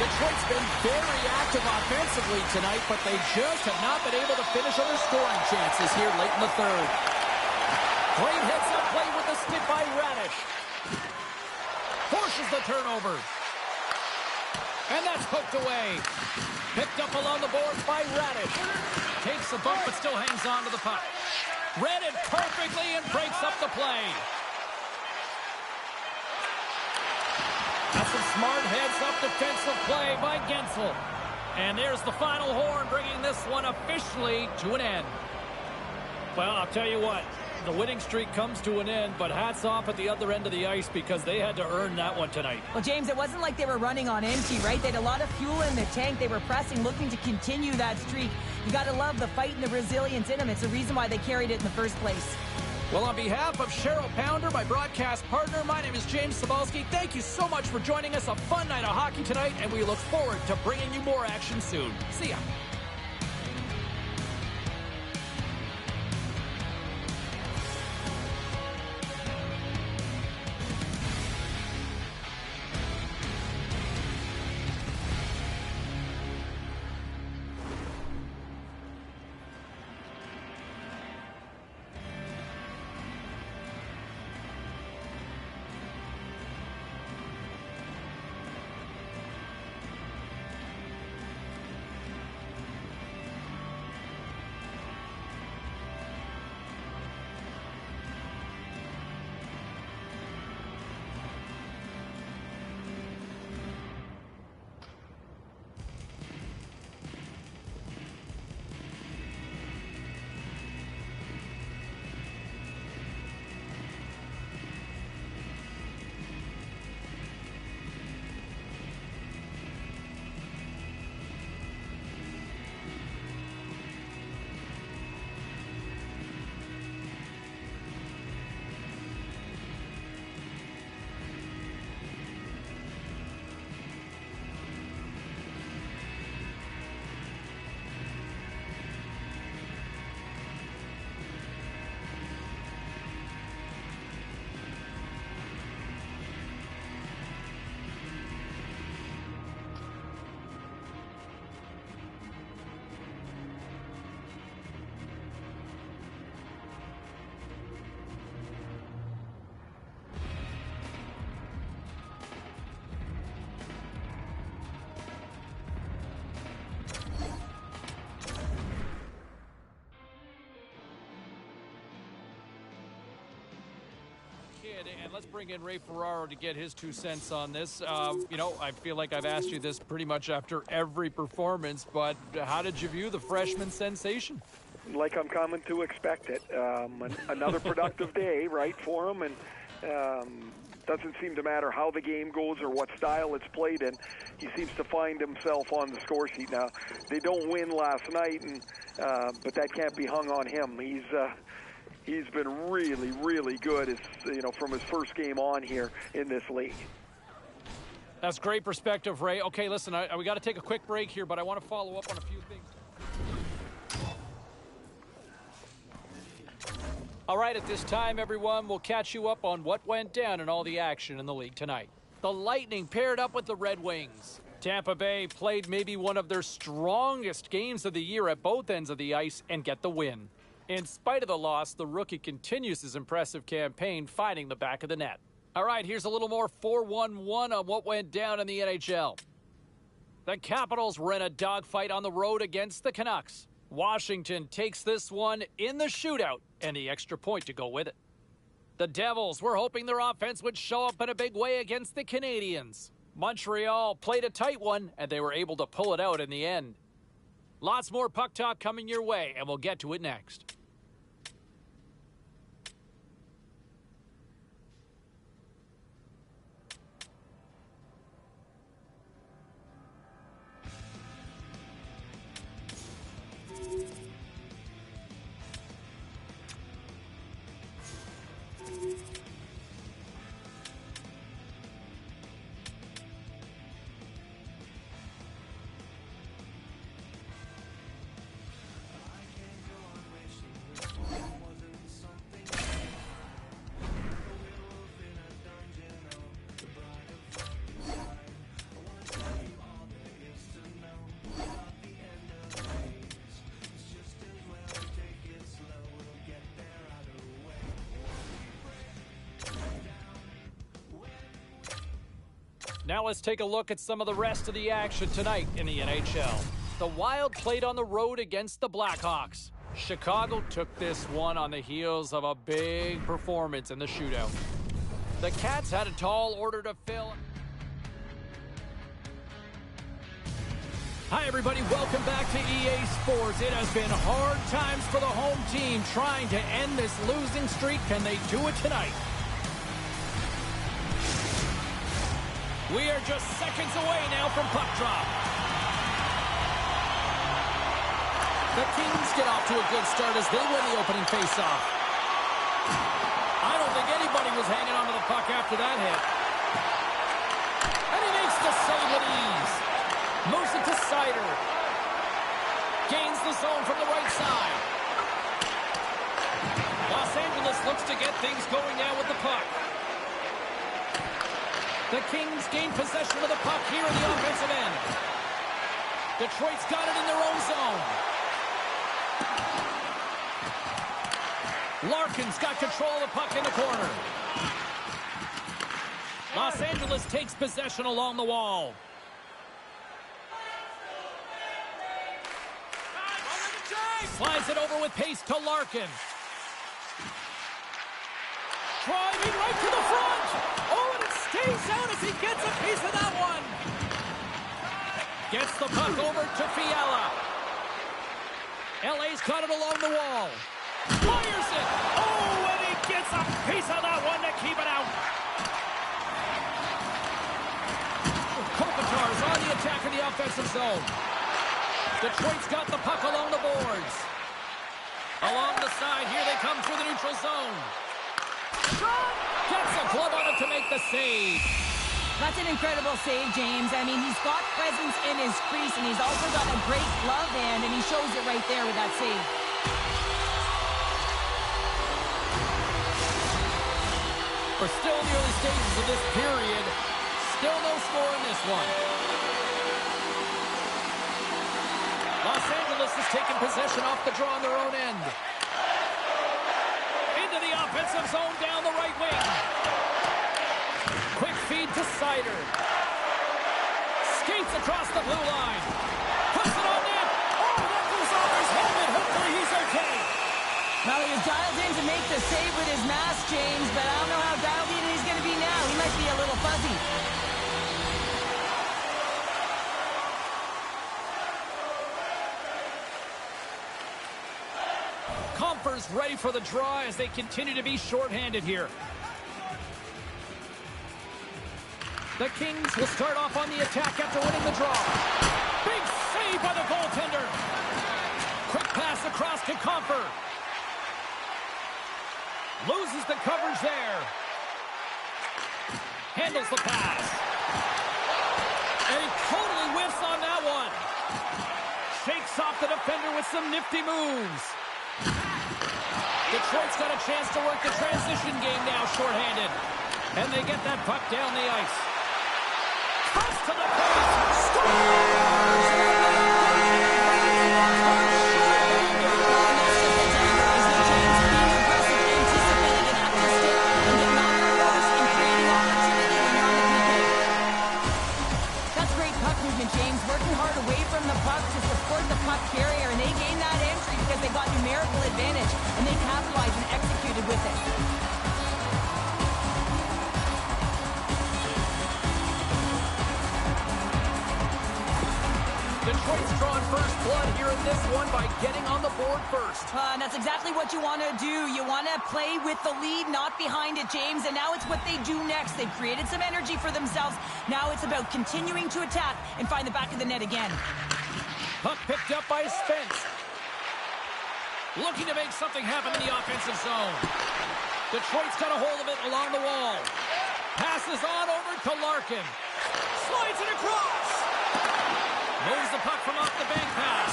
Detroit's been very active offensively tonight, but they just have not been able to finish on their scoring chances here late in the third. Great heads-up play with the stick by Radish. Forces the turnover. And that's hooked away. Picked up along the boards by Radish. Takes a bump but still hangs on to the puck. Read it perfectly and breaks up the play. That's some smart heads-up defensive play by Gensel. And there's the final horn, bringing this one officially to an end. Well, I'll tell you what, the winning streak comes to an end, but hats off at the other end of the ice because they had to earn that one tonight. Well, James, it wasn't like they were running on empty, right? They had a lot of fuel in the tank. They were pressing, looking to continue that streak. You got to love the fight and the resilience in them. It's the reason why they carried it in the first place. Well, on behalf of Cheryl Pounder, my broadcast partner, my name is James Cebulski. Thank you so much for joining us. A fun night of hockey tonight, and we look forward to bringing you more action soon. See ya. And let's bring in Ray Ferraro to get his 2 cents on this. You know, I feel like I've asked you this pretty much after every performance, but how did you view the freshman sensation? Like I'm coming to expect it. Another productive day, right, for him, and doesn't seem to matter how the game goes or what style it's played in. He seems to find himself on the score sheet now. They don't win last night, and but that can't be hung on him. He's been really, really good, from his first game on here in this league. That's great perspective, Ray. Okay, listen, we got to take a quick break here, but I want to follow up on a few things. All right, at this time, everyone, we'll catch you up on what went down in all the action in the league tonight. The Lightning paired up with the Red Wings. Tampa Bay played maybe one of their strongest games of the year at both ends of the ice and get the win. In spite of the loss, the rookie continues his impressive campaign, finding the back of the net. All right, here's a little more 4-1-1 on what went down in the NHL. The Capitals were in a dogfight on the road against the Canucks. Washington takes this one in the shootout and the extra point to go with it. The Devils were hoping their offense would show up in a big way against the Canadiens. Montreal played a tight one, and they were able to pull it out in the end. Lots more puck talk coming your way, and we'll get to it next. Now let's take a look at some of the rest of the action tonight in the NHL. The Wild played on the road against the Blackhawks. Chicago took this one on the heels of a big performance in the shootout. The Cats had a tall order to fill. Hi everybody, welcome back to EA Sports. It has been hard times for the home team trying to end this losing streak. Can they do it tonight? We are just seconds away now from puck drop. The Kings get off to a good start as they win the opening faceoff. I don't think anybody was hanging on to the puck after that hit. And he makes the save with ease. Moves it to Sider. Gains the zone from the right side. Los Angeles looks to get things going now with the puck. The Kings gain possession of the puck here in the offensive end. Detroit's got it in their own zone. Larkin's got control of the puck in the corner. Los Angeles takes possession along the wall. Slides it over with pace to Larkin. Driving right to the front. Oh, and it stays out as he gets a piece of that one. Gets the puck over to Fiala. LA's got it along the wall. Fires it. Oh, and he gets a piece of that one to keep it out. Kopitar's on the attack in the offensive zone. Detroit's got the puck along the boards. Along the side, here they come through the neutral zone. Gets a glove on it to make the save. That's an incredible save, James. I mean, he's got presence in his crease, and he's also got a great glove hand, and he shows it right there with that save. We're still in the early stages of this period. Still no score in this one. Los Angeles has taken possession off the draw on their own end. Into the offensive zone down the right wing. Quick feed to Sider. Skates across the blue line. Puts it on net. Oh, that goes off his helmet. Hopefully he's okay. Now he was dialed in to make the save with his mask, James, but I don't know how dialed in he's going to be now. He might be a little fuzzy. Compher's ready for the draw as they continue to be shorthanded here. The Kings will start off on the attack after winning the draw. Big save by the goaltender. Quick pass across to Compher. Loses the coverage there. Handles the pass. And he totally whiffs on that one. Shakes off the defender with some nifty moves. Detroit's got a chance to work the transition game now shorthanded. And they get that puck down the ice. Cross to the post. Scores! That's great puck movement, James. Working hard away from the puck to support the puck carrier, and they gained that entry because they got numerical advantage, and they capitalized and executed with it. Detroit's drawing first blood here in this one by getting on the board first. And that's exactly what you want to do. You want to play with the lead, not behind it, James. And now it's what they do next. They've created some energy for themselves. Now it's about continuing to attack and find the back of the net again. Puck picked up by Spence. Looking to make something happen in the offensive zone. Detroit's got a hold of it along the wall. Passes on over to Larkin. Slides it across. Moves the puck from off the bank pass.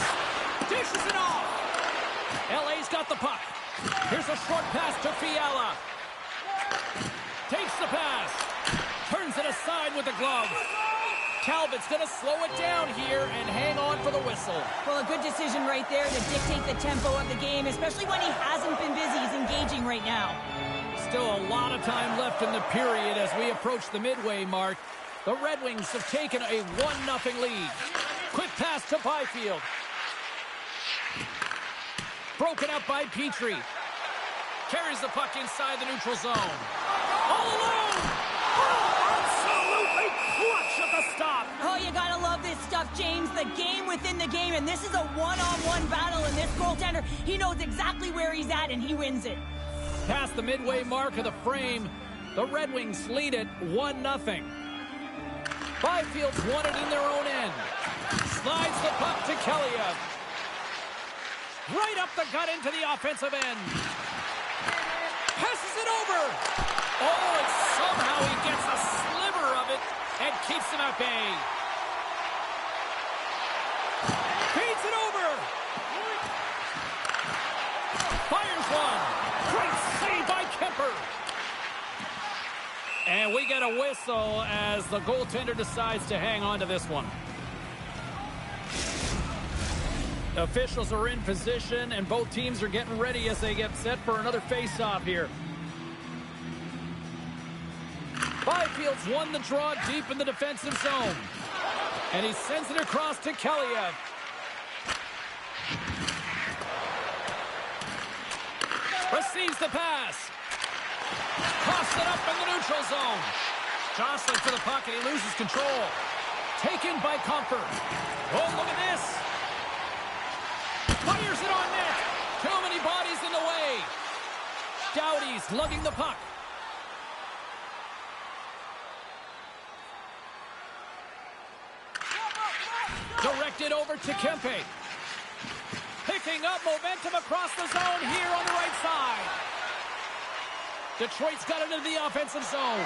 Dishes it off. LA's got the puck. Here's a short pass to Fiala. Takes the pass. Turns it aside with the glove. Talbot's going to slow it down here and hang on for the whistle. Well, a good decision right there to dictate the tempo of the game, especially when he hasn't been busy. He's engaging right now. Still a lot of time left in the period as we approach the midway mark. The Red Wings have taken a 1-0 lead. Quick pass to Byfield. Broken up by Petrie. Carries the puck inside the neutral zone. All alone! Oh, absolutely clutch at the stop. Oh, you gotta love this stuff, James. The game within the game, and this is a one-on-one battle, and this goaltender, he knows exactly where he's at, and he wins it. Past the midway mark of the frame, the Red Wings lead it 1-0. Byfield's won it in their own end. Slides the puck to Kaliev. Right up the gut into the offensive end. Passes it over. Oh, and somehow he gets a sliver of it and keeps him at bay. Feeds it over. Fires one. Great save by Kemper. And we get a whistle as the goaltender decides to hang on to this one. Officials are in position, and both teams are getting ready as they get set for another face-off here. Byfield's won the draw deep in the defensive zone. And he sends it across to Kaliev. Receives the pass. Tossed it up in the neutral zone. Jostling for the puck, and he loses control. Taken by Comfort. Oh, look at this. Fires it on net. Too many bodies in the way. Doughty's lugging the puck. Directed over to Kempe. Picking up momentum across the zone here on the right side. Detroit's got it into the offensive zone.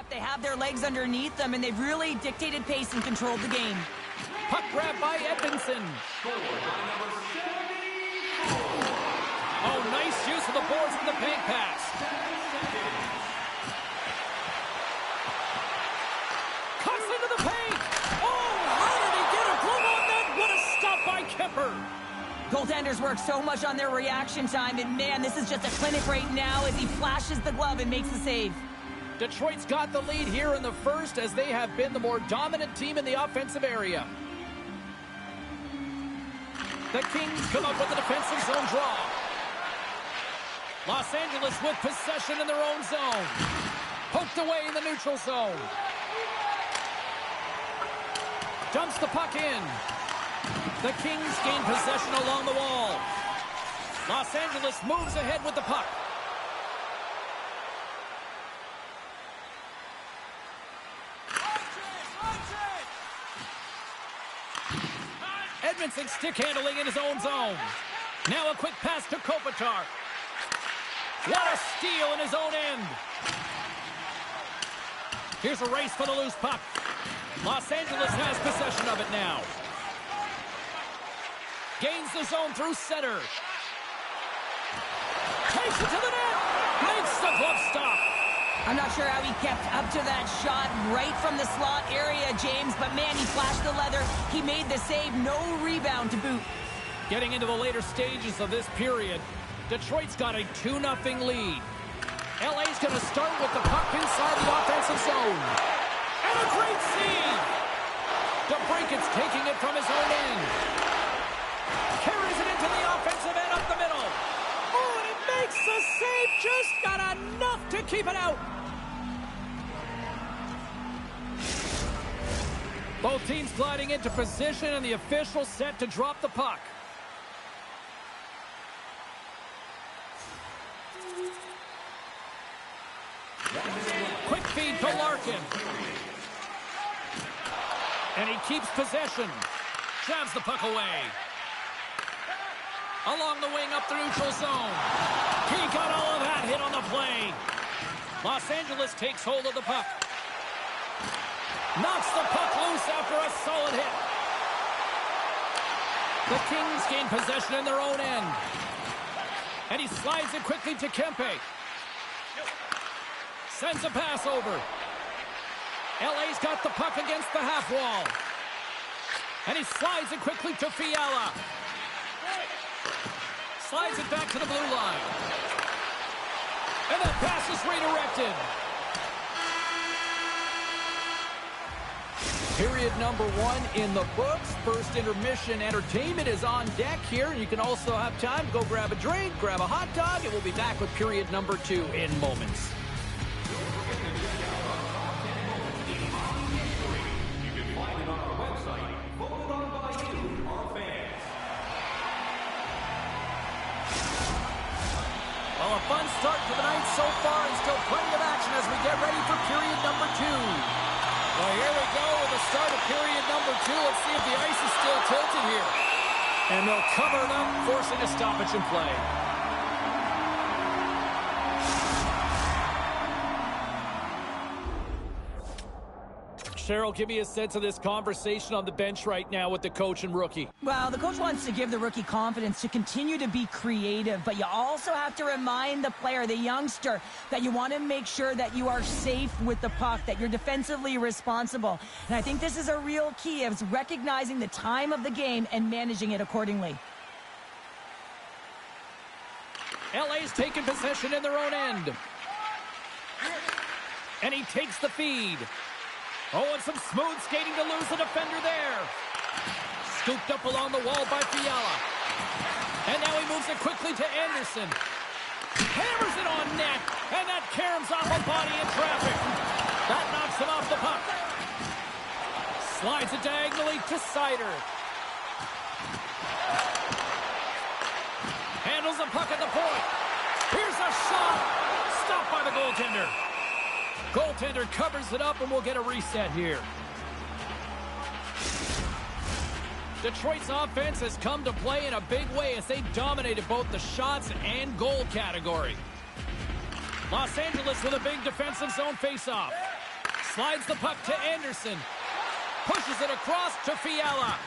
They have their legs underneath them, and they've really dictated pace and controlled the game. Puck grab by Edmondson. Oh, nice use of the boards in the paint pass. Cuts into the paint. Oh, how did he get a glove on that? What a stop by Kemper. Goaltenders work so much on their reaction time, and man, this is just a clinic right now as he flashes the glove and makes the save. Detroit's got the lead here in the first as they have been the more dominant team in the offensive area. The Kings come up with the defensive zone draw. Los Angeles with possession in their own zone. Poked away in the neutral zone. Dumps the puck in. The Kings gain possession along the wall. Los Angeles moves ahead with the puck. Edmondson stick handling in his own zone. Now a quick pass to Kopitar. What a steal in his own end. Here's a race for the loose puck. Los Angeles has possession of it now. Gains the zone through center. Takes it to the net. Makes the glove stop. I'm not sure how he kept up to that shot right from the slot area, James, but man, he flashed the leather. He made the save, no rebound to boot. Getting into the later stages of this period, Detroit's got a 2-0 lead. LA's going to start with the puck inside the offensive zone. And a great save! DeBrinket's taking it from his own end. Carries it into the offensive end up the middle. Oh, and it makes the save, just got enough to keep it out. Both teams gliding into position, and the official set to drop the puck. Quick feed to Larkin. And he keeps possession. Jabs the puck away. Along the wing up the neutral zone. He got all of that hit on the play. Los Angeles takes hold of the puck. Knocks the puck loose after a solid hit. The Kings gain possession in their own end. And he slides it quickly to Kempe. Sends a pass over. LA's got the puck against the half wall. And he slides it quickly to Fiala. Slides it back to the blue line. And that pass is redirected. Period number 1 in the books. First intermission entertainment is on deck here. You can also have time to go grab a drink, grab a hot dog, and we'll be back with period number 2 in moments. Well, a fun start to the night so far and still plenty of action as we get ready for period number 2. Well, here we go with the start of period number 2. Let's see if the ice is still tilted here. And they'll cover it up, forcing a stoppage in play. Cheryl, give me a sense of this conversation on the bench right now with the coach and rookie. Well, the coach wants to give the rookie confidence to continue to be creative, but you also have to remind the player, the youngster, that you want to make sure that you are safe with the puck, that you're defensively responsible. And I think this is a real key of recognizing the time of the game and managing it accordingly. LA's taken possession in their own end. And he takes the feed. Oh, and some smooth skating to lose the defender there. Scooped up along the wall by Fiala. And now he moves it quickly to Anderson. Hammers it on net. And that caroms off a body in traffic. That knocks him off the puck. Slides it diagonally to Sider. Handles the puck at the point. Here's a shot. Stopped by the goaltender. Goaltender covers it up, and we'll get a reset here. Detroit's offense has come to play in a big way as they dominated both the shots and goal category. Los Angeles with a big defensive zone faceoff. Slides the puck to Anderson. Pushes it across to Fiala.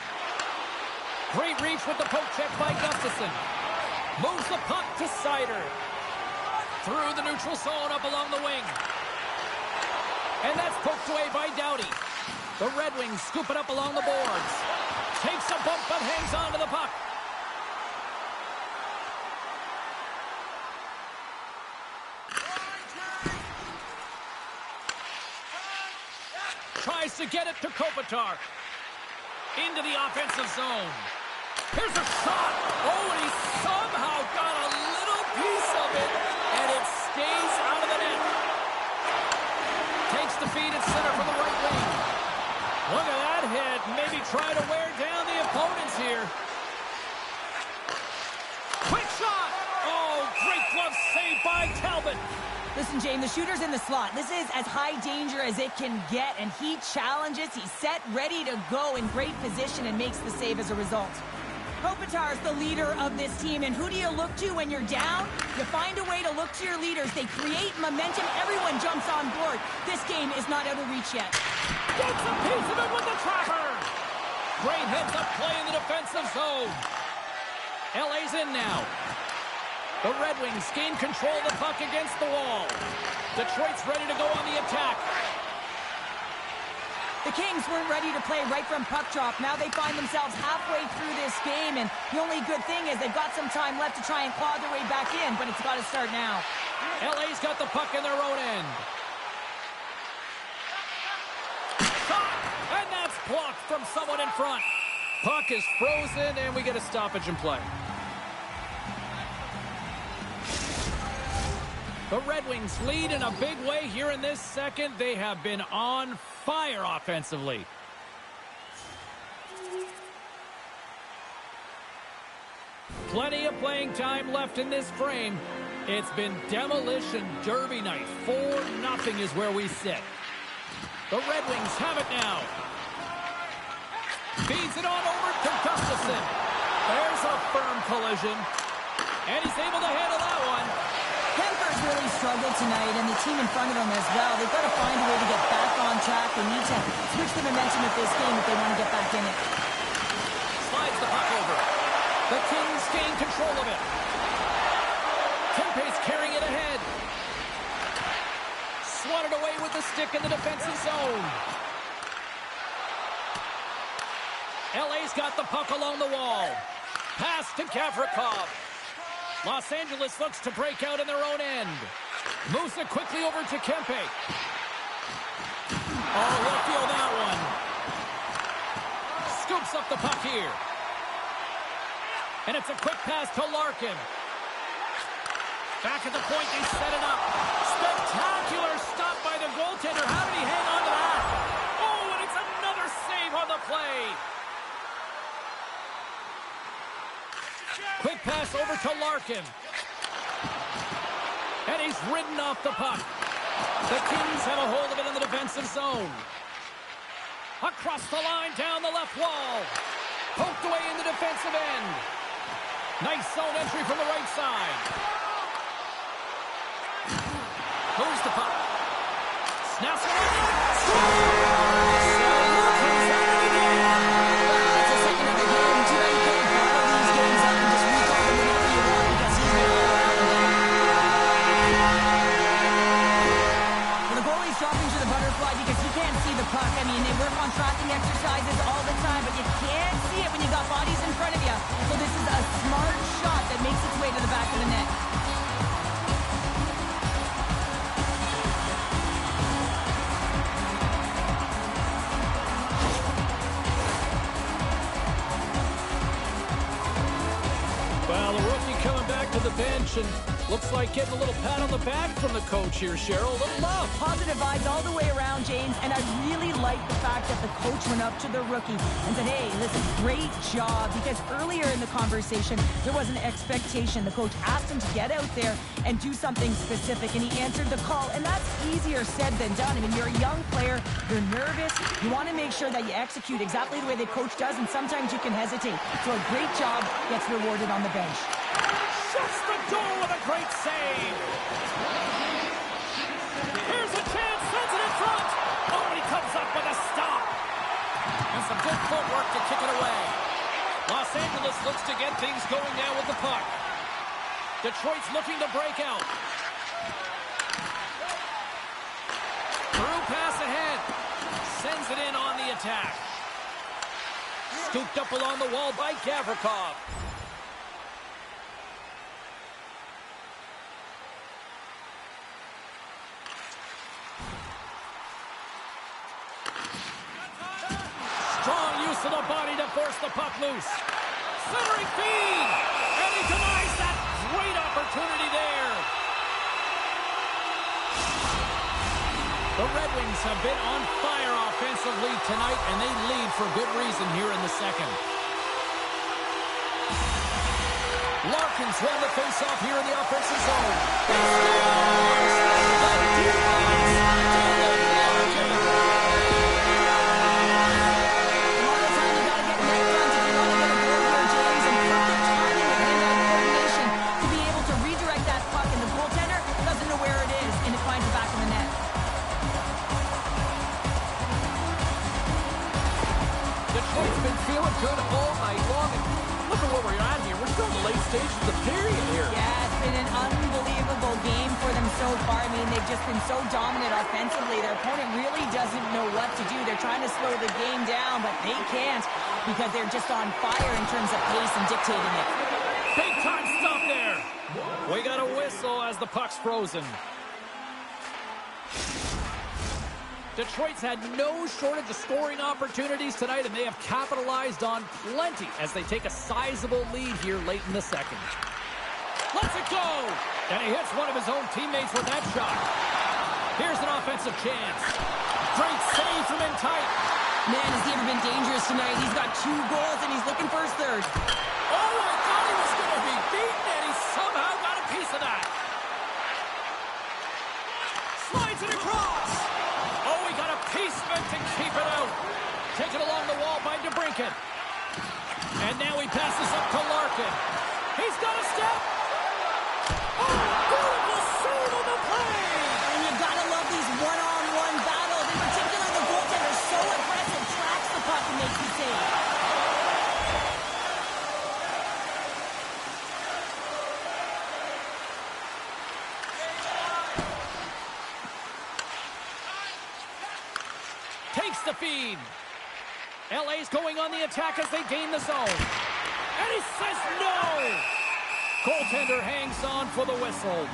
Great reach with the poke check by Gustafsson. Moves the puck to Sider. Through the neutral zone up along the wing. And that's poked away by Doughty. The Red Wings scoop it up along the boards. Takes a bump but hangs on to the puck. Tries to get it to Kopitar. Into the offensive zone. Here's a shot. Oh, and he somehow got a little piece of it. And it stays out of the net. Takes the feed at center for the right wing. Look at that hit. Maybe try to wear down the opponents here. Quick shot. Oh, great glove save by Talbot. Listen, James, the shooter's in the slot. This is as high danger as it can get, and he challenges. He's set, ready to go in great position and makes the save as a result. Kopitar is the leader of this team, and who do you look to when you're down? You find a way to look to your leaders. They create momentum. Everyone jumps on board. This game is not out of reach yet. Gets a piece of it with the trapper. Great heads-up play in the defensive zone. LA's in now. The Red Wings gain control of the puck against the wall. Detroit's ready to go on the attack. The Kings weren't ready to play right from puck drop. Now they find themselves halfway through this game, and the only good thing is they've got some time left to try and claw their way back in, but it's got to start now. LA's got the puck in their own end. Shot! And that's blocked from someone in front. Puck is frozen, and we get a stoppage in play. The Red Wings lead in a big way here in this second. They have been on fire offensively. Plenty of playing time left in this frame. It's been demolition derby night. 4-0 is where we sit. The Red Wings have it now. Feeds it on over to Gustafson. There's a firm collision. And he's able to handle that one. Kemper's really struggled tonight, and the team in front of him as well. They've got to find a way to get back on track. They need to switch the momentum of this game if they want to get back in it. Slides the puck over. The Kings gain control of it. Kempe's carrying it ahead. Swatted away with the stick in the defensive zone. LA's got the puck along the wall. Pass to Gavrikov. Los Angeles looks to break out in their own end. Moves it quickly over to Kempe. Oh, he'll feel that one. Scoops up the puck here. And it's a quick pass to Larkin. Back at the point, they set it up. Spectacular stop by the goaltender. How did he hang on to that? Oh, and it's another save on the play. Quick pass over to Larkin. And he's ridden off the puck. The Kings have a hold of it in the defensive zone. Across the line, down the left wall. Poked away in the defensive end. Nice zone entry from the right side. Moves the puck. Snaps it in. It's a second of the game. Too many can't bottle these games up and just recall them whenever you want because he's been around there. Well, the goalie's dropping to the butterfly because he can't see the puck. I mean, they work on tracking exercises all the time, but you can't see it when you got bodies in front of you. So this is a smart shot that makes its way to the back of the net. Well, the rookie coming back to the bench and looks like getting a little pat on the back from the coach here, Cheryl. A little love. Positive vibes all the way around, James, and I really like the fact that the coach went up to the rookie and said, hey, listen, great job, because earlier in the conversation, there was an expectation. The coach asked him to get out there and do something specific, and he answered the call, and that's easier said than done. I mean, you're a young player, you're nervous, you want to make sure that you execute exactly the way the coach does, and sometimes you can hesitate. So a great job gets rewarded on the bench. Shuts the door with a great save. Here's a chance, sends it in front. Oh, and he comes up with a stop. And some good footwork to kick it away. Los Angeles looks to get things going now with the puck. Detroit's looking to break out. Through pass ahead. Sends it in on the attack. Scooped up along the wall by Gavrikov. Strong use of the body to force the puck loose. Centering feed! And he denies that great opportunity there. The Red Wings have been on fire offensively tonight, and they lead for good reason here in the second. Larkin's won the faceoff here in the offensive zone. Good all night long. And look at where we're at here. We're still in the late stages of the period here. Yeah, it's been an unbelievable game for them so far. I mean, they've just been so dominant offensively. Their opponent really doesn't know what to do. They're trying to slow the game down, but they can't because they're just on fire in terms of pace and dictating it. Big time stop there. We got a whistle as the puck's frozen. Detroit's had no shortage of scoring opportunities tonight, and they have capitalized on plenty as they take a sizable lead here late in the second. Lets it go! And he hits one of his own teammates with that shot. Here's an offensive chance. Great save from in tight. Man, has he ever been dangerous tonight? He's got 2 goals, and he's looking for his third. Oh, I thought he was going to be beaten, and he somehow got a piece of that. Slides it across. Oh, he got a piece of it to keep it out. taken along the wall by DeBrincat. And now he passes up to Larkin. He's got a step. Oh, beautiful save on the play. And you've got to love these one-on-one battles. In particular, the goaltender so aggressive, tracks the puck and makes the save. Takes the feed. LA's going on the attack as they gain the zone. And he says no! Goaltender hangs on for the whistle.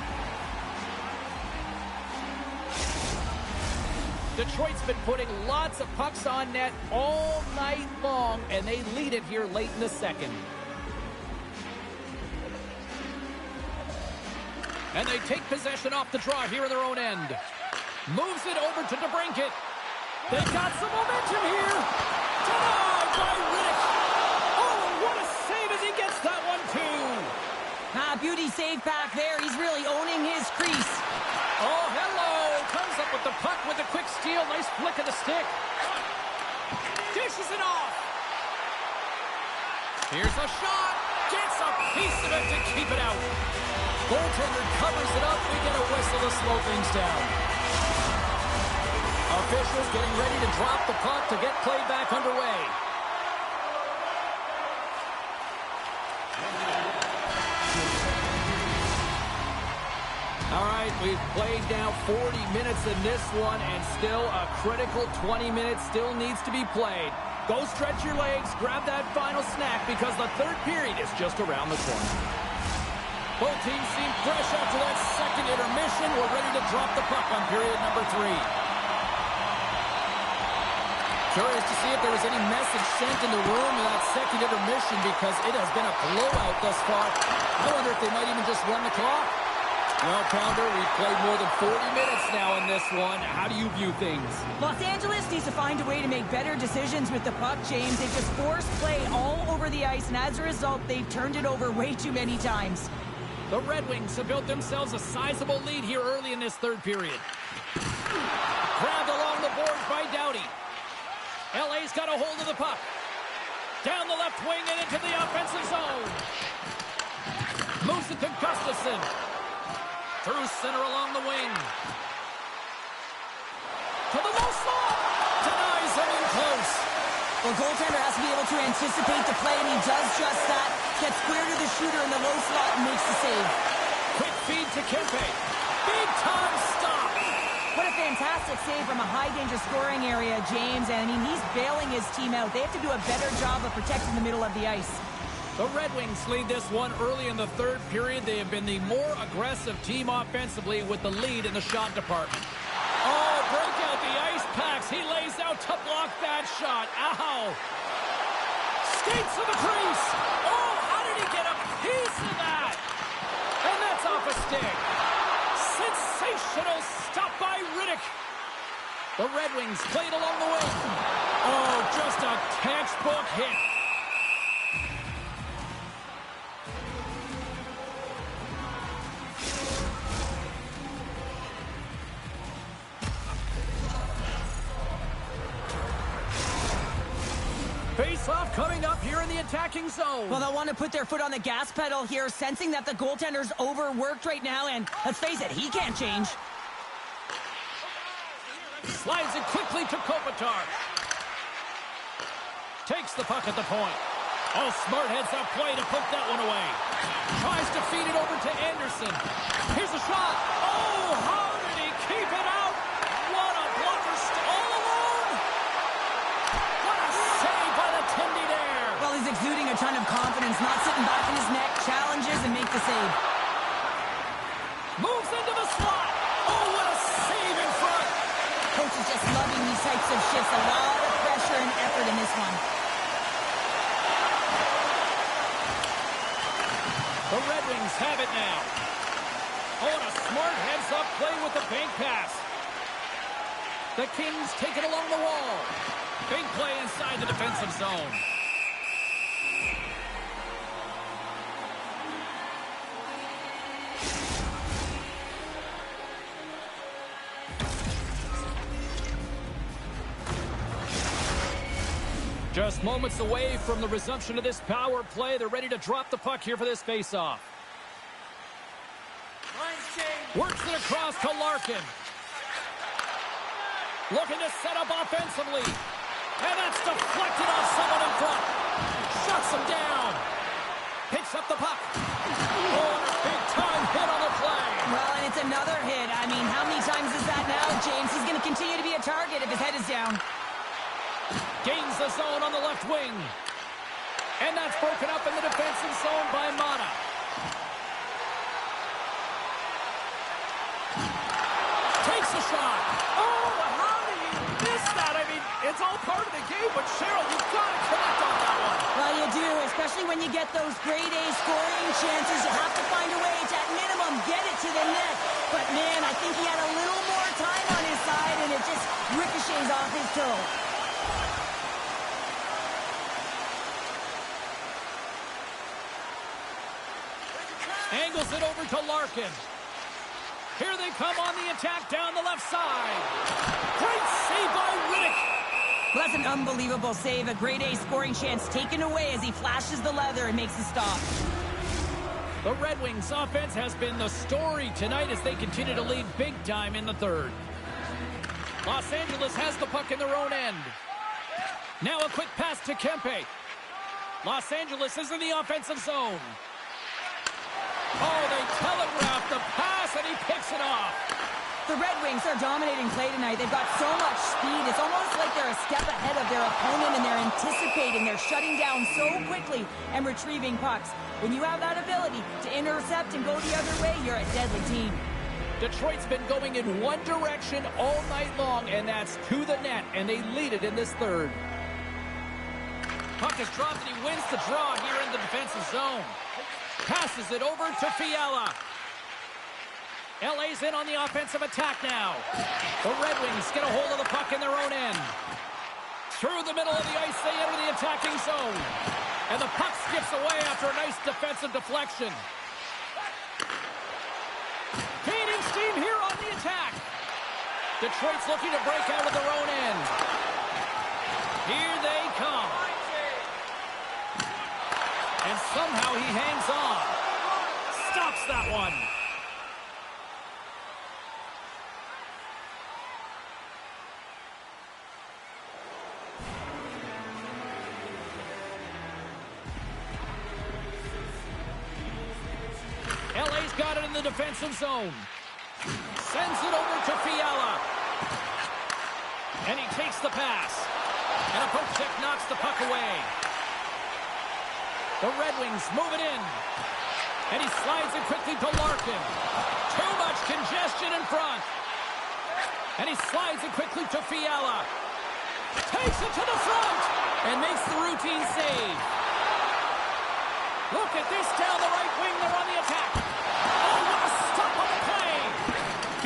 Detroit's been putting lots of pucks on net all night long, and they lead it here late in the second. And they take possession off the draw here in their own end. Moves it over to DeBrincat. They got some momentum here. Denied by Riddick. Oh, what a save as he gets that one, too. Beauty save back there. He's really owning his crease. Oh, hello. Comes up with the puck with a quick steal. Nice flick of the stick. Dishes it off. Here's a shot. Gets a piece of it to keep it out. Goaltender covers it up. We get a whistle to slow things down. Officials getting ready to drop the puck to get play back underway. All right, we've played now 40 minutes in this one, and still a critical 20 minutes still needs to be played. Go stretch your legs, grab that final snack, because the third period is just around the corner. Both teams seem fresh after that second intermission. We're ready to drop the puck on period number 3. Curious to see if there was any message sent in the room in that second intermission, because it has been a blowout thus far. I wonder if they might even just run the clock. Well, Pounder, we've played more than 40 minutes now in this one. How do you view things? Los Angeles needs to find a way to make better decisions with the puck, James. They just forced play all over the ice, and as a result, they've turned it over way too many times. The Red Wings have built themselves a sizable lead here early in this third period. Grabbed along the boards by Doughty. LA's got a hold of the puck. Down the left wing and into the offensive zone. Moves it to Gustafsson. Through center along the wing. To the low slot. Denies him in close. Well, goaltender has to be able to anticipate the play, and he does just that. Gets square to the shooter in the low slot and makes the save. Quick feed to Kempe. Big time stop. What a fantastic save from a high-danger scoring area, James. And, I mean, he's bailing his team out. They have to do a better job of protecting the middle of the ice. The Red Wings lead this one early in the third period. They have been the more aggressive team offensively with the lead in the shot department. Oh, break out the ice packs. He lays out to block that shot. Ow. Skates to the crease. Oh, how did he get a piece of that? And that's off a stick. Sensational stop by Riddick. The Red Wings played along the wing. Oh, just a textbook hit. Face-off coming up here in the attacking zone. Well, they'll want to put their foot on the gas pedal here, sensing that the goaltender's overworked right now, and let's face it, he can't change. Slides it quickly to Kopitar. Takes the puck at the point. Oh, smart heads up play to put that one away. Tries to feed it over to Anderson. Here's a shot. Oh, how did he keep it out? What a blocker all alone. What a save by the Tindy there. Well, he's exuding a ton of confidence, not sitting back in his neck, challenges and make the save. Moves into the slot. Oh, what a save in front. Coach is just loving these types of shifts. A lot of pressure and effort in this one. The Red Wings have it now. Oh, and a smart heads-up play with the bank pass. The Kings take it along the wall. Big play inside the defensive zone. Just moments away from the resumption of this power play. They're ready to drop the puck here for this faceoff. Works it across to Larkin. Looking to set up offensively. And that's deflected off someone in front. Shuts him down. Picks up the puck. Oh, and a big-time hit on the play. Well, and it's another hit. I mean, how many times is that now, James? He's going to continue to be a target if his head is down. Gains the zone on the left wing. And that's broken up in the defensive zone by Mata. Takes a shot. Oh, how do you miss that? I mean, it's all part of the game, but Cheryl, you've got to connect on that one. Well, you do, especially when you get those grade A scoring chances. You have to find a way to, at minimum, get it to the net. But, man, I think he had a little more time on his side, and it just ricochets off his toe. Angles it over to Larkin. Here they come on the attack down the left side. Great save by Riddick. Well, that's an unbelievable save. A grade A scoring chance taken away as he flashes the leather and makes the stop. The Red Wings offense has been the story tonight as they continue to lead big time in the third. Los Angeles has the puck in their own end. Now a quick pass to Kempe. Los Angeles is in the offensive zone. Oh, they telegraph the pass, and he picks it off. The Red Wings are dominating play tonight. They've got so much speed. It's almost like they're a step ahead of their opponent, and they're anticipating. They're shutting down so quickly and retrieving pucks. When you have that ability to intercept and go the other way, you're a deadly team. Detroit's been going in one direction all night long, and that's to the net, and they lead it in this third. Puck is dropped, and he wins the draw here in the defensive zone. Passes it over to Fiala. LA's in on the offensive attack now. The Red Wings get a hold of the puck in their own end. Through the middle of the ice, they enter the attacking zone. And the puck skips away after a nice defensive deflection. Gaining steam here on the attack. Detroit's looking to break out of their own end. Here they come. And somehow he hangs on. Stops that one. LA's got it in the defensive zone. Sends it over to Fiala. And he takes the pass. And a poke check knocks the puck away. The Red Wings move it in. And he slides it quickly to Larkin. Too much congestion in front. And he slides it quickly to Fiala. Takes it to the front. And makes the routine save. Look at this down the right wing. They're on the attack. Oh, what a stop on the play.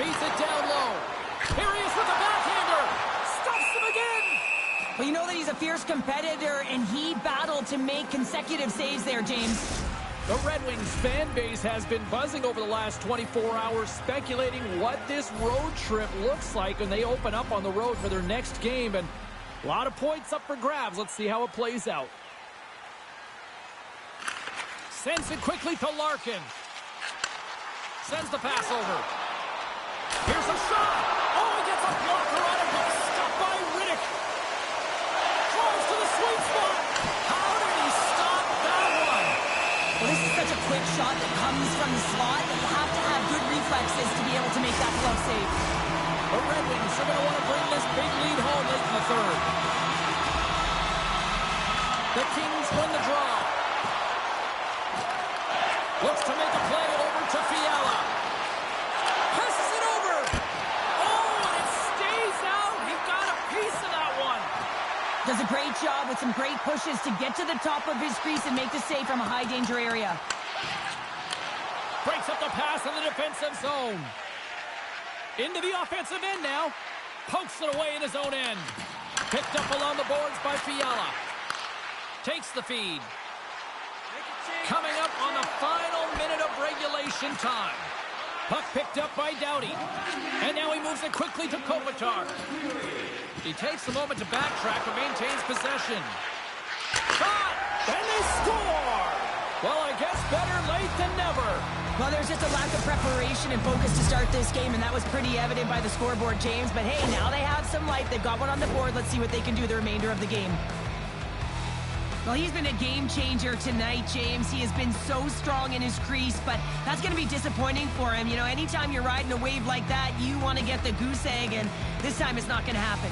Feeds it down low. Here he is with the backhander. Stops him again. Well, you know that he's a fierce competitor, and he battled to make consecutive saves there, James. The Red Wings fan base has been buzzing over the last 24 hours, speculating what this road trip looks like when they open up on the road for their next game. And a lot of points up for grabs. Let's see how it plays out. Sends it quickly to Larkin. Sends the pass over. Here's a shot. Oh, he gets a blocker on it, but stopped by Riddick. Drives to the sweet spot. How did he stop that one? Well, this is such a quick shot that comes from the slot that you have to have good reflexes to be able to make that glove save. The Red Wings are going to want to bring this big lead home late in the third. The Kings win the draw. Looks to make a play over to Fiala. Passes it over. Oh, and it stays out. He got a piece of that one. Does a great job with some great pushes to get to the top of his crease and make the save from a high-danger area. Breaks up the pass in the defensive zone. Into the offensive end now. Pokes it away in his own end. Picked up along the boards by Fiala. Takes the feed. Coming up on the final minute of regulation time. Puck picked up by Doughty. And now he moves it quickly to Kopitar. He takes a moment to backtrack but maintains possession. they score! Well, I guess better late than never. Well, there's just a lack of preparation and focus to start this game, and that was pretty evident by the scoreboard, James. But hey, now they have some life. They've got one on the board. Let's see what they can do the remainder of the game. Well, he's been a game changer tonight, James. He has been so strong in his crease, but that's going to be disappointing for him. You know, anytime you're riding a wave like that, you want to get the goose egg, and this time it's not going to happen.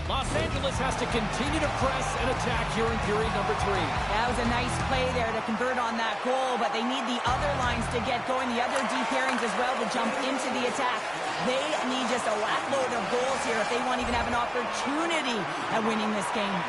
Los Angeles has to continue to press and attack here in period number 3. That was a nice play there to convert on that goal, but they need the other lines to get going, the other deep pairings as well to jump into the attack. They need just a whack-load of goals here if they want to even have an opportunity at winning this game.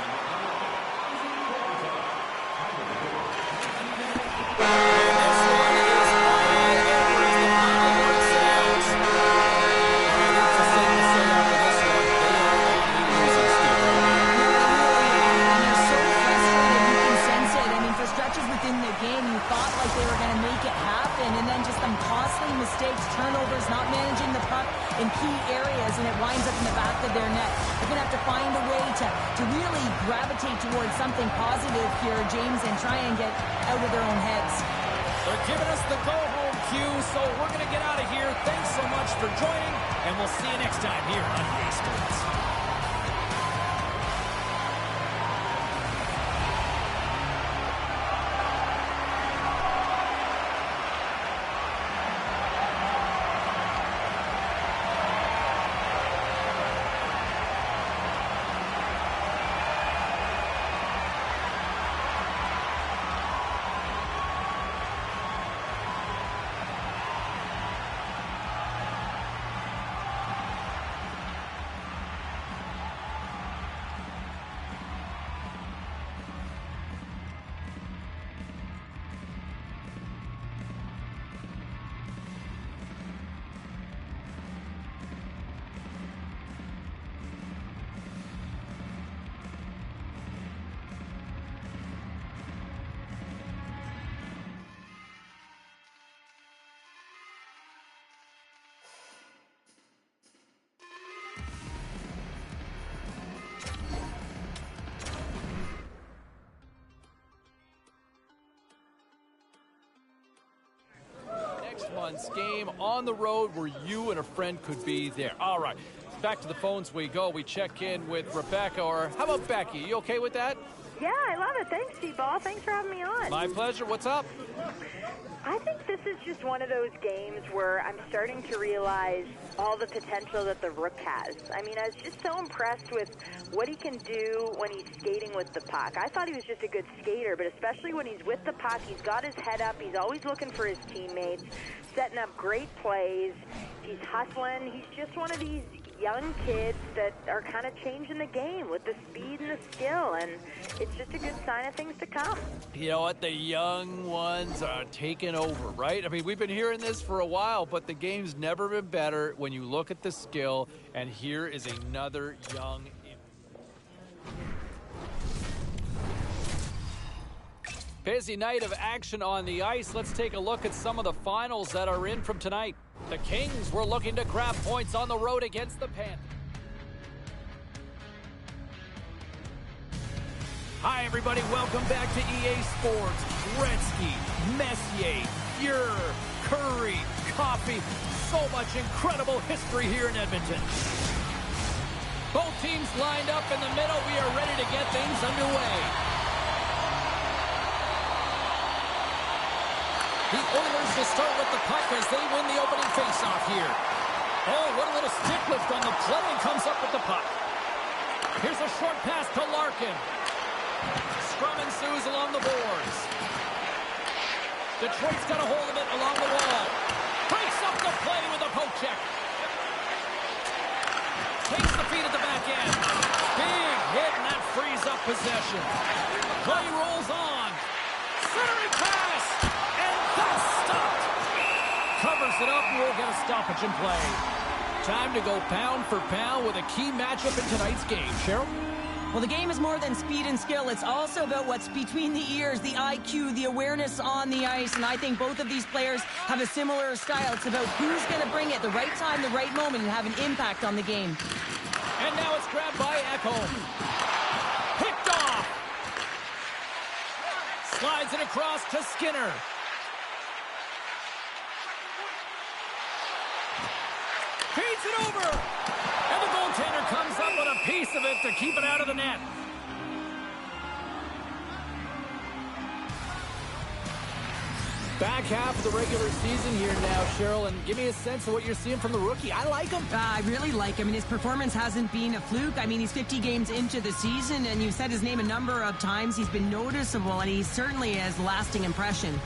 Mistakes, turnovers, not managing the puck in key areas, and it winds up in the back of their net. They're going to have to find a way to really gravitate towards something positive here, James, and try and get out of their own heads. They're giving us the go-home cue, so we're going to get out of here. Thanks so much for joining, and we'll see you next time here on EA Sports. Next month's game on the road where you and a friend could be there. All right, back to the phones we go. We check in with Rebecca, or how about Becky? You okay with that? Yeah, I love it. Thanks, T-Ball. Thanks for having me on. My pleasure. What's up? I think this is just one of those games where I'm starting to realize all the potential that the Rook has. I mean, I was just so impressed with what he can do when he's skating with the puck. I thought he was just a good skater, but especially when he's with the puck, he's got his head up. He's always looking for his teammates, setting up great plays. He's hustling. He's just one of these young kids that are kind of changing the game with the speed and the skill, and it's just a good sign of things to come. You know what? The young ones are taking over, right? I mean, we've been hearing this for a while, but the game's never been better when you look at the skill, and here is another young. Busy night of action on the ice. Let's take a look at some of the finals that are in from tonight. The Kings were looking to grab points on the road against the Panthers. Hi, everybody. Welcome back to EA Sports. Gretzky, Messier, Fuhr, Curry, Coffey. So much incredible history here in Edmonton. Both teams lined up in the middle. We are ready to get things underway. The Oilers will start with the puck as they win the opening faceoff here. Oh, what a little stick lift on the play, and comes up with the puck. Here's a short pass to Larkin. Scrum ensues along the boards. Detroit's got a hold of it along the wall. Breaks up the play with a poke check. Takes the feed at the back end. Big hit, and that frees up possession. Play rolls on. Centering pass. That's stopped. Covers it up, and we'll get a stoppage in play. Time to go pound for pound with a key matchup in tonight's game. Cheryl? Well, the game is more than speed and skill. It's also about what's between the ears, the IQ, the awareness on the ice. And I think both of these players have a similar style. It's about who's going to bring it the right time, the right moment, and have an impact on the game. And now it's grabbed by Ekholm. Picked off. Slides it across to Skinner. Feeds it over. And the goaltender comes up with a piece of it to keep it out of the net. Back half of the regular season here now, Cheryl, and give me a sense of what you're seeing from the rookie. I like him. I really like him. I mean, his performance hasn't been a fluke. I mean, he's 50 games into the season, and you've said his name a number of times. He's been noticeable, and he certainly has lasting impression.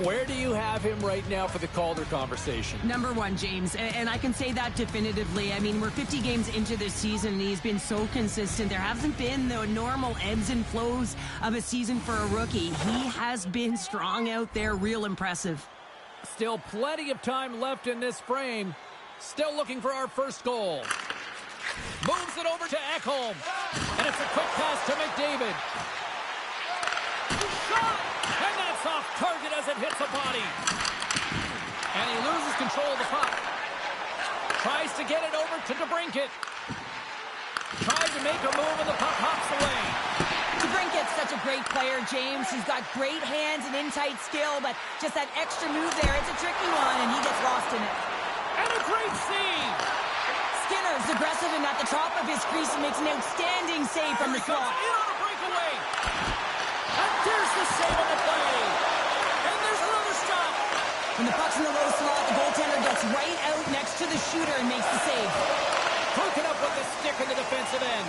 Where do you have him right now for the Calder conversation? Number one, James, and I can say that definitively. I mean, we're 50 games into this season, and he's been so consistent. There hasn't been the normal ebbs and flows of a season for a rookie. He has been strong out there, real impressive. Still plenty of time left in this frame. Still looking for our first goal. Moves it over to Ekholm. And it's a quick pass to McDavid. Shot! And that's off target as it hits a body. And he loses control of the puck. Tries to get it over to DeBrincat. Tries to make a move and the puck hops away. DeBrincat's such a great player, James. He's got great hands and in-tight skill, but just that extra move there, it's a tricky one, and he gets lost in it. And a great save. Skinner's aggressive and at the top of his crease and makes an outstanding save from the slot. In on a breakaway. And there's the save on the play. And there's another stop. When the puck's in the low slot, the goaltender gets right out next to the shooter and makes the save. Broken up with the stick in the defensive end.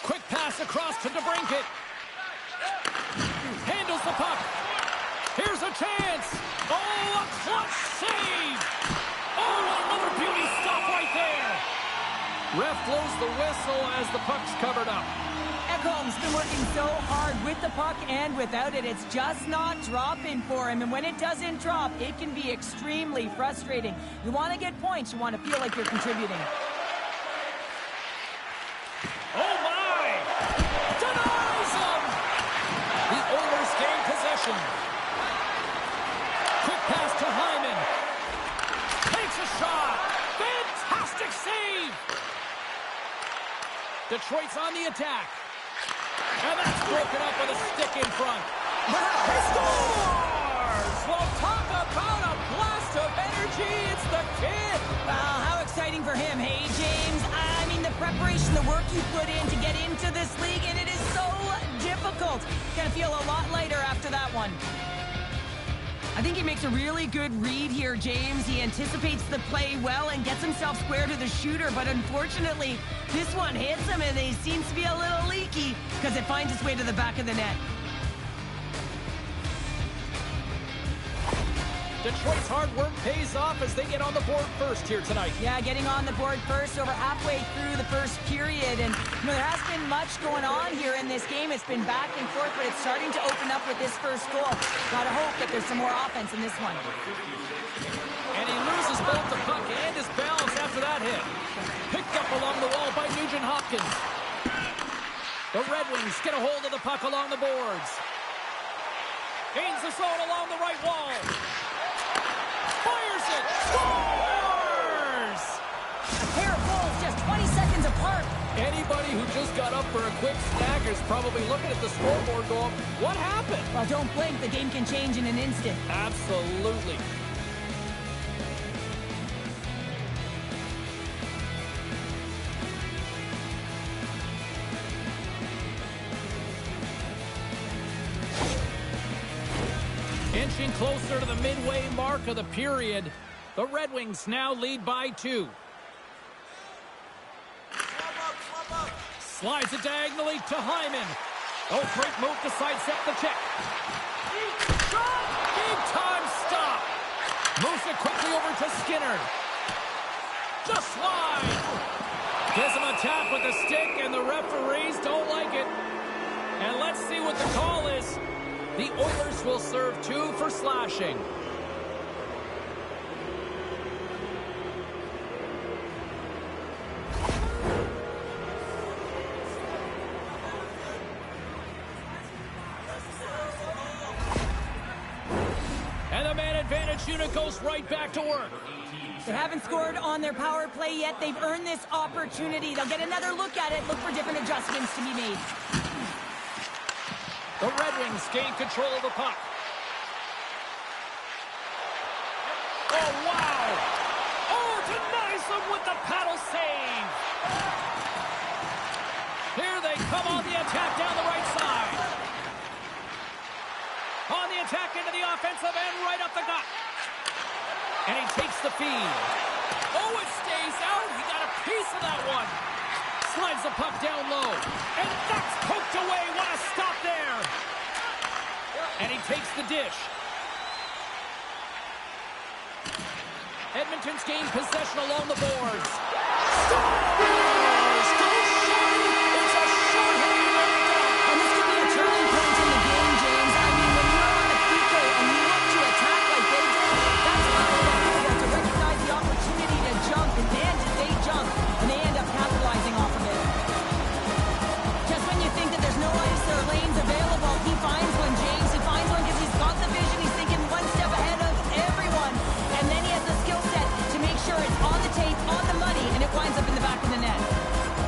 Quick pass across to DeBrincat. Handles the puck. Here's a chance. Oh, a clutch save. Oh, another beauty stop right there. Ref blows the whistle as the puck's covered up. Ekholm's been working so hard with the puck and without it. It's just not dropping for him. And when it doesn't drop, it can be extremely frustrating. You want to get points. You want to feel like you're contributing. Oh, my! Denies him! The Oilers gain possession. Quick pass to Hyman. Takes a shot. Fantastic save! Detroit's on the attack. And that's broken up with a stick in front. He scores! Well, talk about a blast of energy. It's the kid. Wow, how exciting for him, hey, James? I mean, the preparation, the work you put in to get into this league, and it is so difficult. Gonna feel a lot lighter after that one. I think he makes a really good read here, James. He anticipates the play well and gets himself square to the shooter, but unfortunately, this one hits him and he seems to be a little leaky because it finds its way to the back of the net. Detroit's hard work pays off as they get on the board first here tonight. Yeah, getting on the board first over halfway through the first period. And you know, there hasn't been much going on here in this game. It's been back and forth, but it's starting to open up with this first goal. Gotta hope that there's some more offense in this one. And he loses both the puck and his balance after that hit. Picked up along the wall by Nugent Hopkins. The Red Wings get a hold of the puck along the boards. Gains the zone along the right wall. Fires it! Scores! A pair of goals just 20 seconds apart. Anybody who just got up for a quick snack is probably looking at the scoreboard going, what happened? Well, don't blink. The game can change in an instant. Absolutely. Inching closer to the midway mark of the period, the Red Wings now lead by 2. Slides it diagonally to Hyman. Oh, great move to sidestep the check. Shot! Big time stop. Moves it quickly over to Skinner. Just wide. Gives him a tap with the stick, and the referees don't like it. And let's see what the call is. The Oilers will serve 2 for slashing. And the man advantage unit goes right back to work. They haven't scored on their power play yet. They've earned this opportunity. They'll get another look at it, look for different adjustments to be made. The Red Wings gain control of the puck. Oh, wow! Oh, denies them with the paddle save! Here they come on the attack down the right side. On the attack into the offensive end, right up the gut. And he takes the feed. Oh, it stays out. He got a piece of that one. Slides the puck down low. And that's poked away. What a stop there. And he takes the dish. Edmonton's gained possession along the boards. Scores! Goes short! It's a short-handed goal! And this could be a turning point in the game, James. I mean, when you're on the PK and you look to attack like they did, that's how they to recognize the opportunity to jump. And man, did they jump. And they end up capitalizing off of it. Just when you think that there's no ice or lanes available, he finds one, James. He finds one because he's got the vision. He's thinking one step ahead of everyone. And then he has the skill set to make sure it's on the tape, on the money, and it winds up in the back of the net.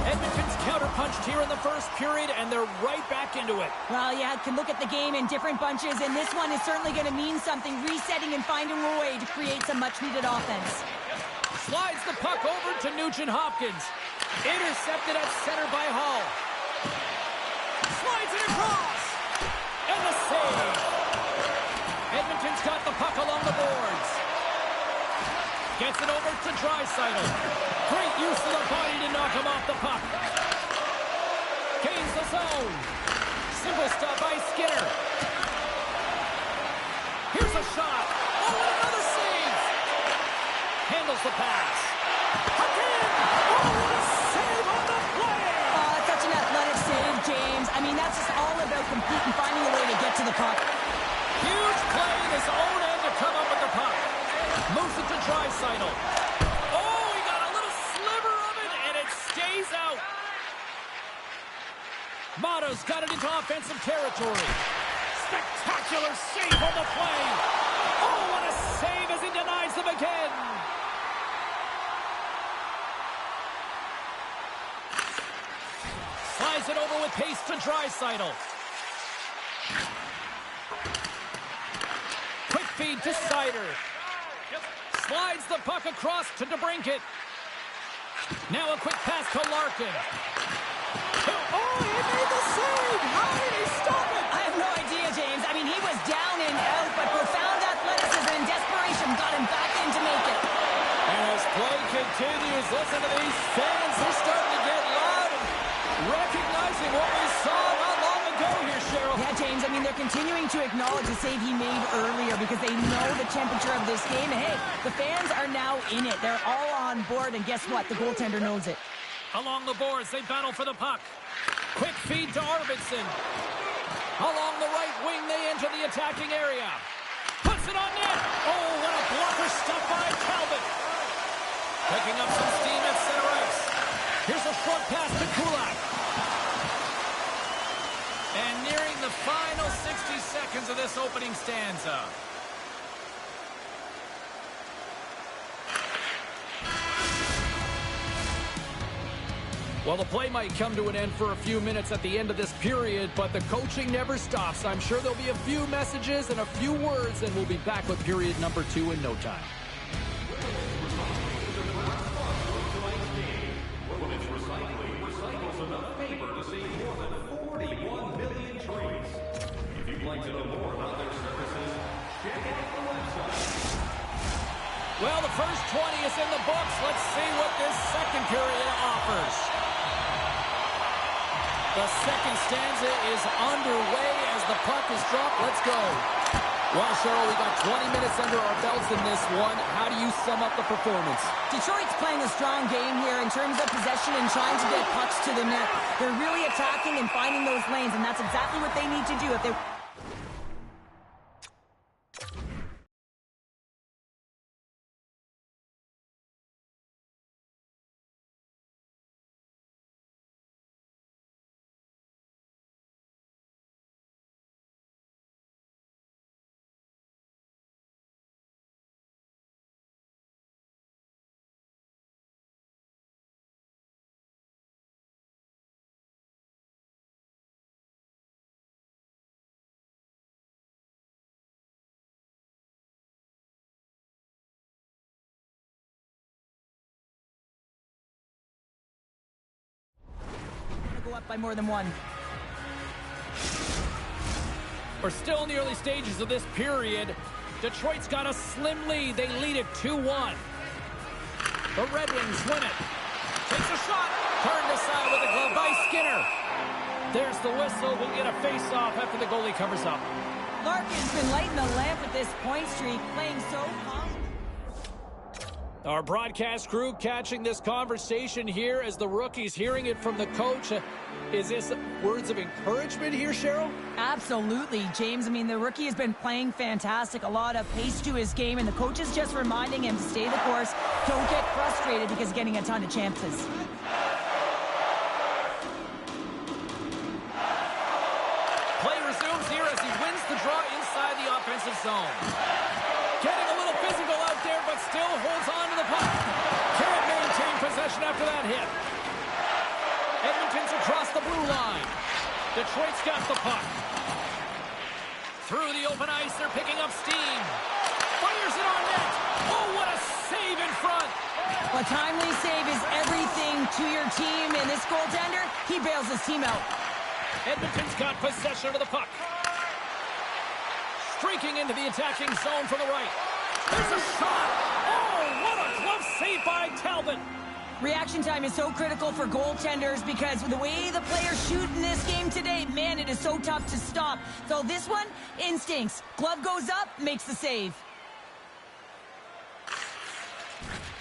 Edmonton's counterpunched here in the first period, and they're right back into it. Well, yeah, can look at the game in different bunches, and this one is certainly going to mean something, resetting and finding a way to create some much-needed offense. Slides the puck over to Nugent-Hopkins. Intercepted at center by Hall. Slides it across. And the save. Edmonton's got the puck along the boards. Gets it over to Draisaitl. Great use of the body to knock him off the puck. Gains the zone. Simple stop by Skinner. Here's a shot. Oh, and another save. Handles the pass. Again. Oh, what a save on the play. Oh, such an athletic save, James. I mean, that's just all about competing, finding a way to get to the puck. Huge play in his own end to come up with the puck. Moves it to Draisaitl. Oh, he got a little sliver of it, and it stays out. Motto's got it into offensive territory. Spectacular save on the play. Oh, what a save as he denies them again. Slides it over with pace to Draisaitl. Quick feed to Sider. Slides the puck across to DeBrincat. Now a quick pass to Larkin. Oh, he made the save! How did he stop it? I have no idea, James. I mean, he was down and out, but profound athleticism and desperation got him back in to make it. And as play continues, listen to these fans. They're starting to get loud and recognizing what we saw not long ago here, Cheryl. Yeah, James, I mean, they're continuing to acknowledge the save he made earlier because they know the temperature of this game. And hey, the fans are now in it. They're all on board, and guess what? The goaltender knows it. Along the boards, they battle for the puck. Quick feed to Arvidsson. Along the right wing, they enter the attacking area. Puts it on net. Oh, what a blocker stop by Calvin. Picking up some steam at center ice. Here's a short pass to Kulak. And nearing the final 60 seconds of this opening stanza. Well, the play might come to an end for a few minutes at the end of this period, but the coaching never stops. I'm sure there'll be a few messages and a few words, and we'll be back with period number 2 in no time. Well, the first 20 is in the books. Let's see what this second period offers. The second stanza is underway as the puck is dropped. Let's go. Well, Cheryl, we got 20 minutes under our belts in this one. How do you sum up the performance? Detroit's playing a strong game here in terms of possession and trying to get pucks to the net. They're really attacking and finding those lanes, and that's exactly what they need to do if they... up by more than one. We're still in the early stages of this period. Detroit's got a slim lead. They lead it 2-1. The Red Wings win it. Takes a shot. Turned aside with a glove by Skinner. There's the whistle. We'll get a face-off after the goalie covers up. Larkin's been lighting the lamp with this point streak, playing so calm. Our broadcast crew catching this conversation here as the rookie's hearing it from the coach. Is this words of encouragement here, Cheryl? Absolutely, James. I mean, the rookie has been playing fantastic. A lot of pace to his game, and the coach is just reminding him to stay the course. Don't get frustrated because getting a ton of chances. Play resumes here as he wins the draw inside the offensive zone. Getting a little physical out there, but still holds on to the puck. Can't maintain possession after that hit. Edmonton's across the blue line. Detroit's got the puck. Through the open ice, they're picking up steam. Fires it on net. Oh, what a save in front. A timely save is everything to your team, and this goaltender, he bails his team out. Edmonton's got possession of the puck. Streaking into the attacking zone from the right. There's a shot. Oh, what a glove save by Talbot. Reaction time is so critical for goaltenders because the way the players shoot in this game today, man, it is so tough to stop. So this one, instincts. Glove goes up, makes the save.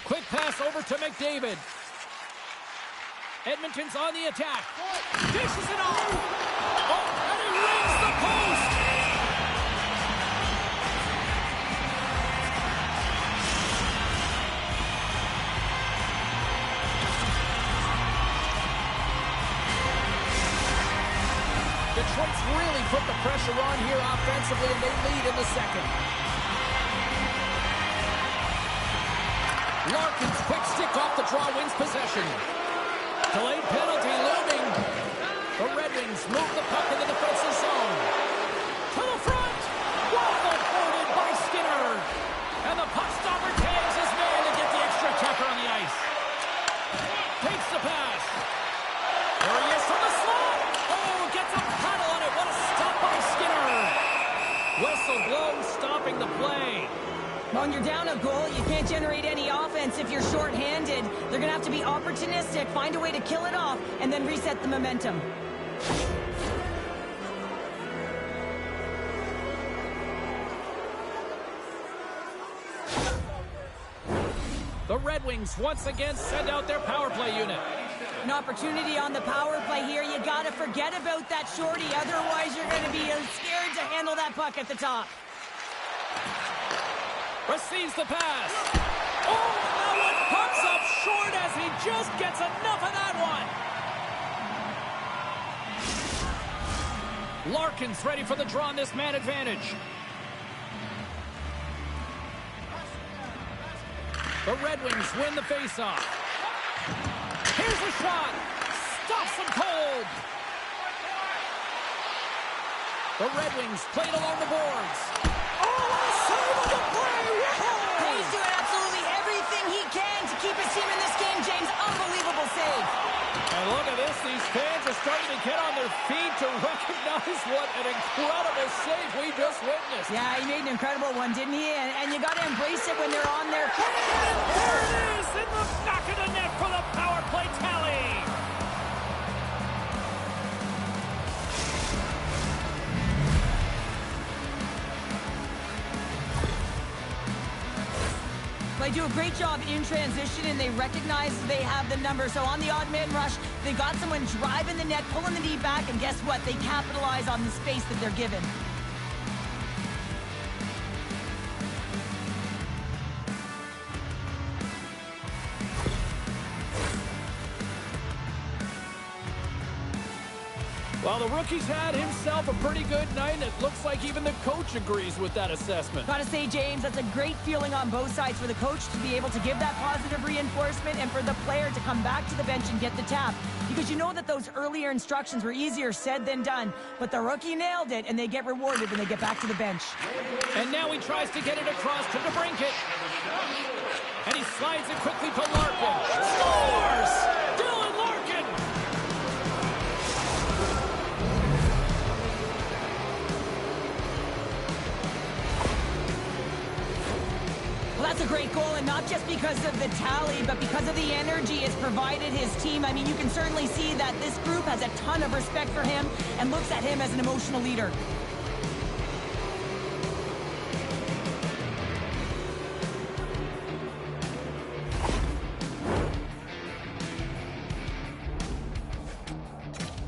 Quick pass over to McDavid. Edmonton's on the attack. Dishes it off. Oh, and he rings the post. Detroit's really put the pressure on here offensively, and they lead in the second. Larkin's quick stick off the draw wins possession. Delayed penalty looming. The Red Wings move the puck in the defensive zone. To the front. Waffle forwarded by Skinner. And the puck stopper tags his man to get the extra attacker on the ice. Takes the pass. There he is from the slot. Oh, gets a paddle on it. What a stop by Skinner. Whistle blows, stopping the play. When you're down a goal, you can't generate any offense if you're shorthanded. They're going to have to be opportunistic, find a way to kill it off, and then reset the momentum. The Red Wings once again send out their power play unit. An opportunity on the power play here. You got to forget about that shorty. Otherwise, you're going to be scared to handle that puck at the top. Receives the pass. Oh, that one comes up short as he just gets enough of that one. Larkin's ready for the draw on this man advantage. The Red Wings win the faceoff. Here's a shot. Stops him cold. The Red Wings played along the boards. Oh, what a save of the play! He's doing absolutely everything he can to keep his team in this game, James. Unbelievable save. And look at this. These fans are starting to get on their feet to recognize what an incredible save we just witnessed. Yeah, he made an incredible one, didn't he? And you got to embrace it when they're on their... And there it is in the back of the net for the power play tally. They do a great job in transition, and they recognize they have the number. So on the odd man rush, they got someone driving the net, pulling the knee back, and guess what? They capitalize on the space that they're given. Well, the rookie's had himself a pretty good night, and it looks like even the coach agrees with that assessment. Gotta say, James, that's a great feeling on both sides for the coach to be able to give that positive reinforcement and for the player to come back to the bench and get the tap. Because you know that those earlier instructions were easier said than done, but the rookie nailed it, and they get rewarded when they get back to the bench. And now he tries to get it across to DeBrincat. And he slides it quickly to Larkin. Scores! Dylan Larkin! a great goal, and not just because of the tally, but because of the energy it's provided his team. I mean, you can certainly see that this group has a ton of respect for him and looks at him as an emotional leader.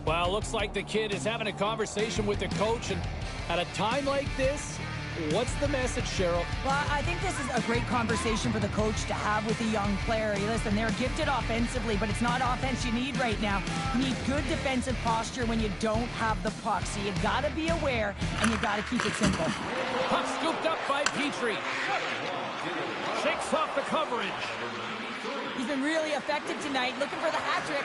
Well, looks like the kid is having a conversation with the coach, and at a time like this, what's the message, Cheryl? Well, I think this is a great conversation for the coach to have with a young player. Listen, they're gifted offensively, but it's not offense you need right now. You need good defensive posture when you don't have the puck. So you got to be aware, and you got to keep it simple. Puck scooped up by Petrie. Shakes off the coverage. He's been really effective tonight, looking for the hat trick.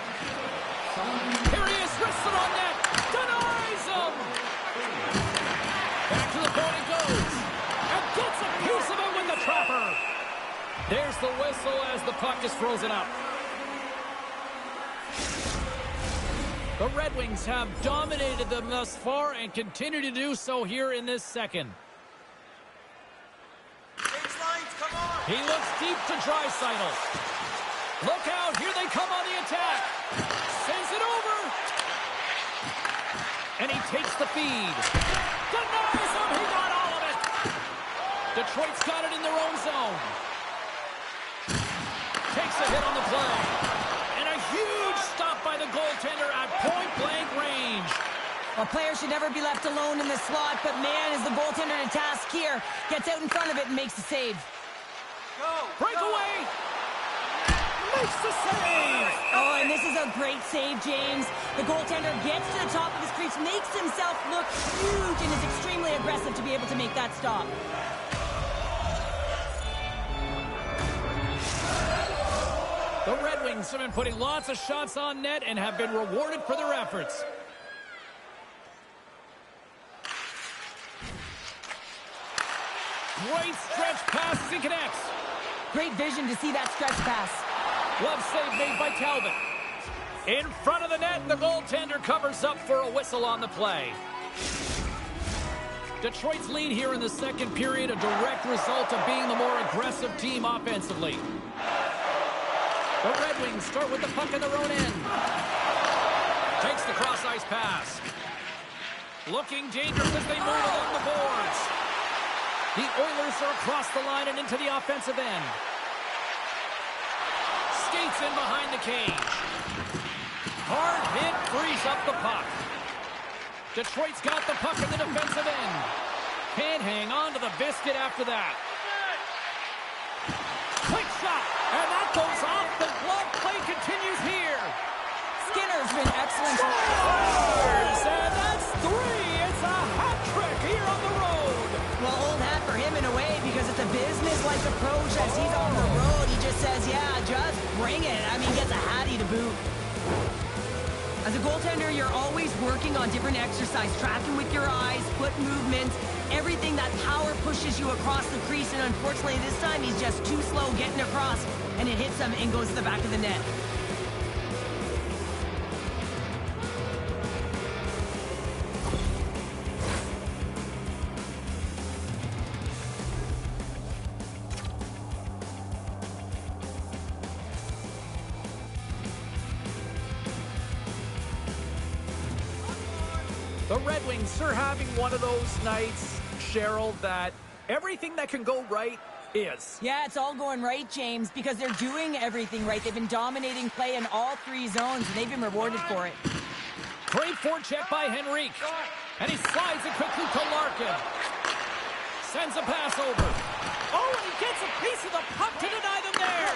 Here he is, wristed on net. Denies him. Back to the point he goes. And gets a piece of it with the trapper. There's the whistle as the puck is frozen up. The Red Wings have dominated them thus far and continue to do so here in this second. He looks deep to Draisaitl. Look out, here they come on the attack. Sends it over. And he takes the feed. Denies him, he got all of it. Detroit's got it in their own zone. Takes a hit on the play. And a huge stop by the goaltender at point-blank range. Well, players should never be left alone in the slot, but man, is the goaltender to task here. Gets out in front of it and makes the save. Breakaway. Makes the save. Oh, and this is a great save, James. The goaltender gets to the top of his crease, makes himself look huge, and is extremely aggressive to be able to make that stop. The Red Wings have been putting lots of shots on net and have been rewarded for their efforts. Great stretch pass as he connects. Great vision to see that stretch pass. Glove save made by Talbot. In front of the net, the goaltender covers up for a whistle on the play. Detroit's lead here in the second period, a direct result of being the more aggressive team offensively. The Red Wings start with the puck in their own end. Takes the cross-ice pass. Looking dangerous as they move along the boards. The Oilers are across the line and into the offensive end. Skates in behind the cage. Hard hit, frees up the puck. Detroit's got the puck in the defensive end. Can't hang on to the biscuit after that. Quick shot, and that goes off. The glove play continues here. Skinner's been excellent. Scores, and that's three. It's a hat trick here on the road. Well, old hat for him in a way, because it's a business-like approach as he's on the road. He just says, yeah, just bring it. I mean, gets a hattie to boot. As a goaltender, you're always working on different exercise, tracking with your eyes, foot movements, everything that power pushes you across the crease, and unfortunately this time he's just too slow getting across, and it hits him and goes to the back of the net. The Red Wings are having one of those nights, Cheryl, that everything that can go right is. Yeah, it's all going right, James, because they're doing everything right. They've been dominating play in all three zones, and they've been rewarded for it. Great forecheck by Henrique. And he slides it quickly to Larkin. Sends a pass over. Oh, and he gets a piece of the puck to deny them there.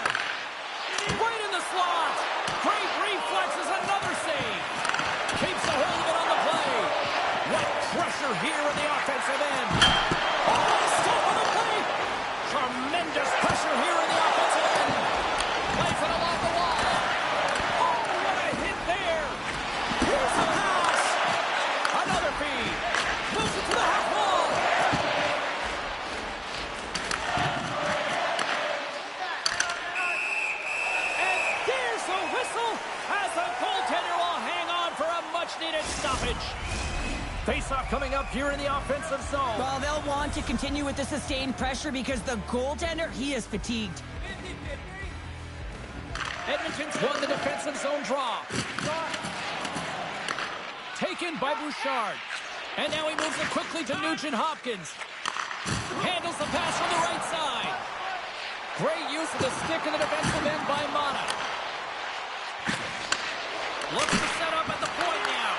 Right in the slot. Great reflexes, another save. Keeps a hold of it on the play. What pressure here in the offensive end. Oh, stop on the play. Tremendous pressure here in the offensive end. Plays it along the wall. Oh, what a hit there. Here's the pass. Another feed. Moves it to the half wall. And there's the whistle as the goaltender will hang on for a much-needed stoppage. Face-off coming up here in the offensive zone. Well, they'll want to continue with the sustained pressure because the goaltender, he is fatigued. Edmonton's won the defensive zone draw. Taken by Bouchard. And now he moves it quickly to Nugent-Hopkins. Handles the pass from the right side. Great use of the stick in the defensive end by Mata. Looks to set up at the point now.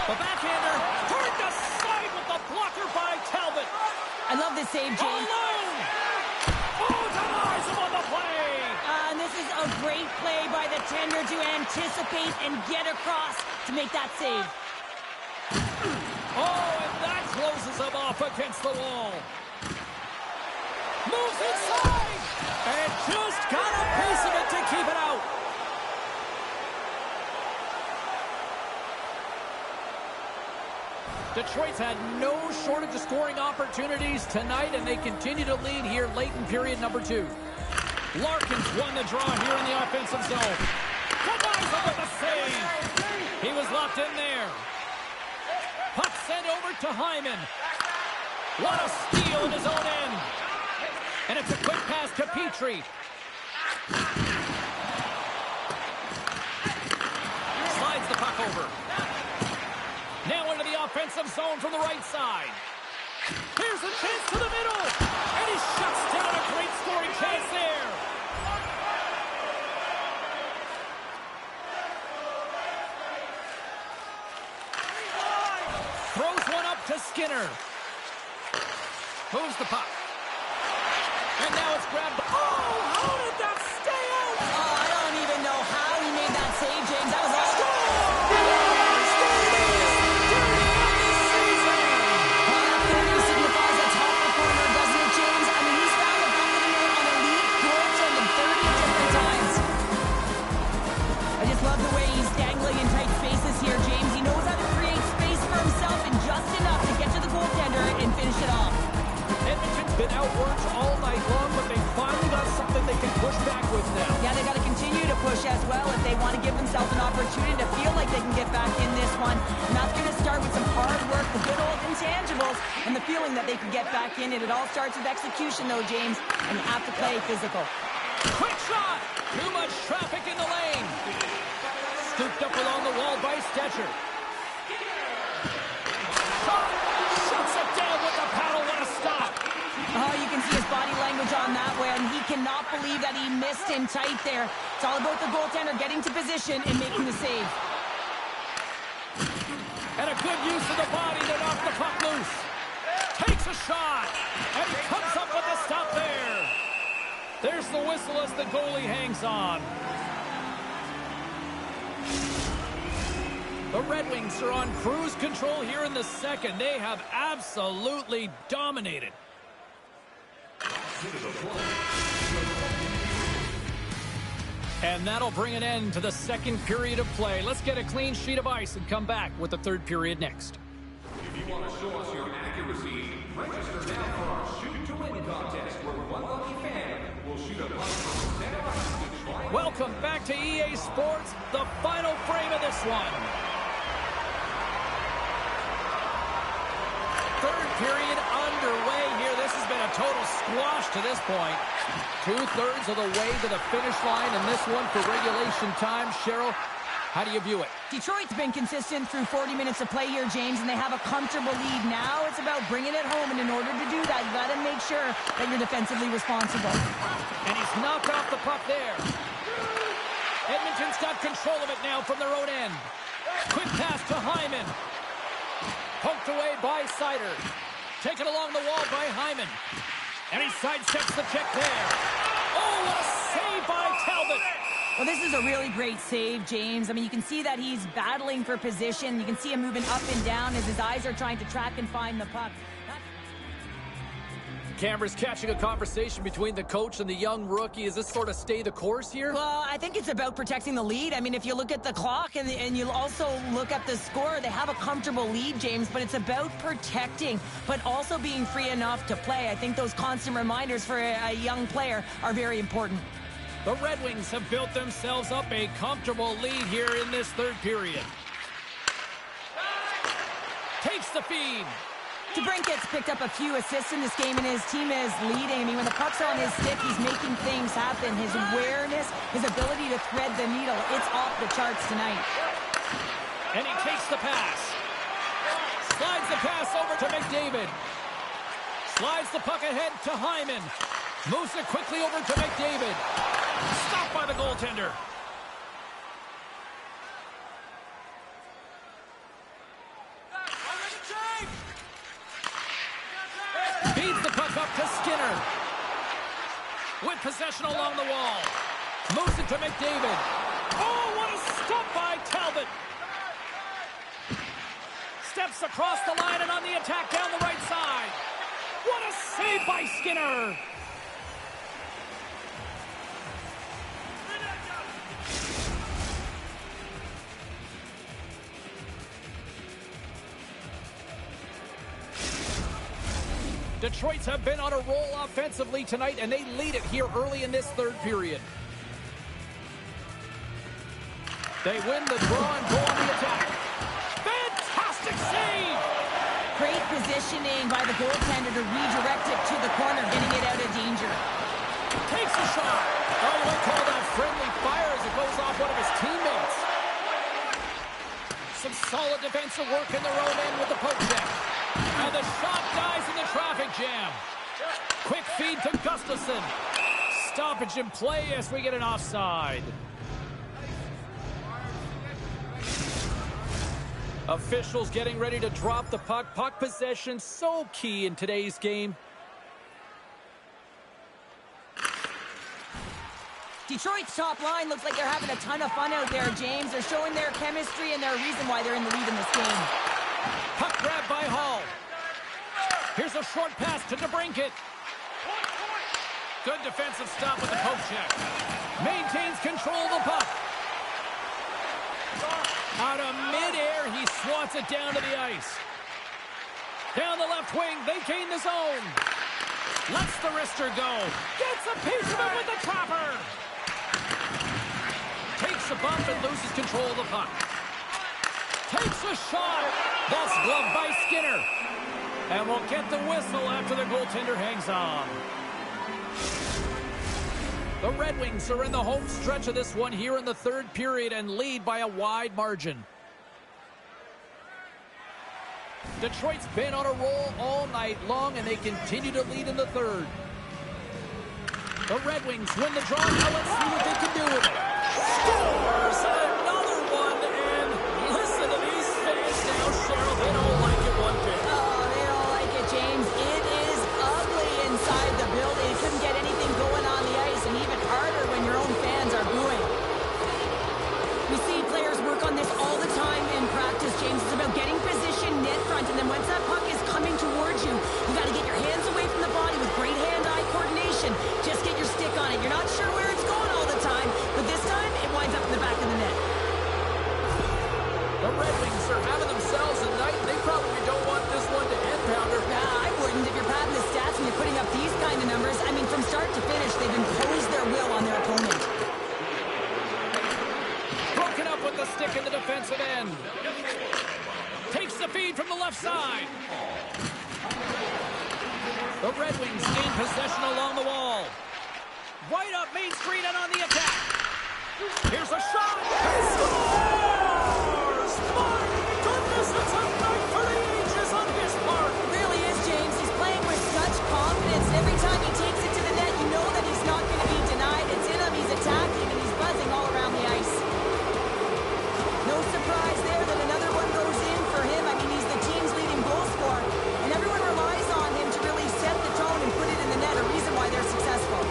The backhander turned aside with the blocker by Talbot. I love this save, James. Alone! Oh, denies him on the play! And this is a great play by the tender to anticipate and get across to make that save. Oh, and that closes him off against the wall. Moves inside! And just got a piece of it to keep it out. Detroit's had no shortage of scoring opportunities tonight, and they continue to lead here late in period number 2. Larkin's won the draw here in the offensive zone. Denies him with a save. He was locked in there. Puck sent over to Hyman. What a steal in his own end. And it's a quick pass to Petrie. Slides the puck over. Now into the offensive zone from the right side. Here's a chance to the middle. And he shuts down a great scoring chance there. Throws one up to Skinner. Moves the puck. And now it's grabbed. Oh, how did that stay out? Oh, I don't even know how he made that save, James. That was awesome. Been outworked all night long, but they finally got something they can push back with now. Yeah, they got to continue to push as well if they want to give themselves an opportunity to feel like they can get back in this one. And that's going to start with some hard work, the good old intangibles, and the feeling that they can get back in it. It all starts with execution, though, James, and you have to play physical. Quick shot! Too much traffic in the lane. Scooped up along the wall by Stetcher. Shuts it down with the paddle. What a stop! Oh, you can see his body language on that one. He cannot believe that he missed him tight there. It's all about the goaltender getting to position and making the save. And a good use of the body to knock the puck loose. Takes a shot. And he comes up with the stop there. There's the whistle as the goalie hangs on. The Red Wings are on cruise control here in the second. They have absolutely dominated. And that'll bring an end to the second period of play. Let's get a clean sheet of ice and come back with the third period next. If you want to show us your accuracy, register now for our Shoot to Win contest, where one lucky fan will shoot a puck from center ice to try. Welcome back to EA Sports, the final frame of this one. Third period underway here. This has been a total squash to this point. 2/3 of the way to the finish line, and this one for regulation time. Cheryl, how do you view it? Detroit's been consistent through 40 minutes of play here, James, and they have a comfortable lead. Now it's about bringing it home, and in order to do that, you got to make sure that you're defensively responsible. And he's knocked off the puck there. Edmonton's got control of it now from their own end. Quick pass to Hyman. Poked away by Sider. Taken along the wall by Hyman. And he sidesteps the check there. Oh, what a save by Talbot. Well, this is a really great save, James. I mean, you can see that he's battling for position. You can see him moving up and down as his eyes are trying to track and find the puck. Camera's catching a conversation between the coach and the young rookie. Is this sort of stay the course here? Well, I think it's about protecting the lead. I mean, if you look at the clock and you also look at the score, they have a comfortable lead, James, but it's about protecting, but also being free enough to play. I think those constant reminders for a young player are very important. The Red Wings have built themselves up a comfortable lead here in this third period. Takes the the feed. DeBrincat's picked up a few assists in this game, and his team is leading. I mean, when the puck's on his stick, he's making things happen. His awareness, his ability to thread the needle, it's off the charts tonight. And he takes the pass. Slides the pass over to McDavid. Slides the puck ahead to Hyman. Moves it quickly over to McDavid. Stopped by the goaltender. Feeds the puck up to Skinner. With possession along the wall. Moves it to McDavid. Oh, what a stop by Talbot. Steps across the line and on the attack down the right side. What a save by Skinner. Detroit's have been on a roll offensively tonight, and they lead it here early in this third period. They win the draw and go on the attack. Fantastic save! Great positioning by the goaltender to redirect it to the corner, getting it out of danger. Takes a shot. Oh, you might call that friendly fire as it goes off one of his teammates. Some solid defensive work in their own end with the poke check. And the shot dies in the traffic jam. Quick feed to Gustafsson. Stoppage in play as we get an offside. Officials getting ready to drop the puck. Puck possession so key in today's game. Detroit's top line looks like they're having a ton of fun out there, James. They're showing their chemistry and their reason why they're in the lead in this game. Puck grab by Hall. Here's a short pass to DeBrincat. Good defensive stop with the poke check. Maintains control of the puck. Out of midair, he swats it down to the ice. Down the left wing, they gain the zone. Lets the wrister go. Gets a piece of it with the trapper. Takes a bump and loses control of the puck. Takes a shot. That's gloved by Skinner. And we'll get the whistle after the goaltender hangs on. The Red Wings are in the home stretch of this one here in the third period and lead by a wide margin. Detroit's been on a roll all night long, and they continue to lead in the third. The Red Wings win the draw. Now let's see what they can do with it. Scores another one, and listen to these fans now, Cheryl. They don't like it one bit. Oh, they don't like it, James. It is ugly inside the building. You couldn't get anything going on the ice, and even harder when your own fans are booing. We see players work on this all the time in practice, James. It's about getting position net front, and then once that puck is coming towards you, you got to get your hands away from the body with great hand-eye coordination. Just get your stick on it. You're not sure where it's going all the time, but this time it winds up in the back of the net. The Red Wings are having themselves a night. They probably don't want this one to end, Pounder. Nah, I wouldn't. If you're padding the stats and you're putting up these kind of numbers, I mean, from start to finish, they've imposed their will on their opponent. Broken up with the stick in the defensive end. Takes the feed from the left side. The Red Wings gain possession along the wall. Right up Main Street and on the attack. Here's a shot. He scores! My goodness, it's a night for the ages on his part. It really is, James. He's playing with such confidence. Every time he takes it to the net, you know that he's not going to be denied. It's in him. He's attacking, and he's buzzing all around the ice. No surprise there that another one goes in for him. I mean, he's the team's leading goal scorer, and everyone relies on him to really set the tone and put it in the net, a reason why they're successful.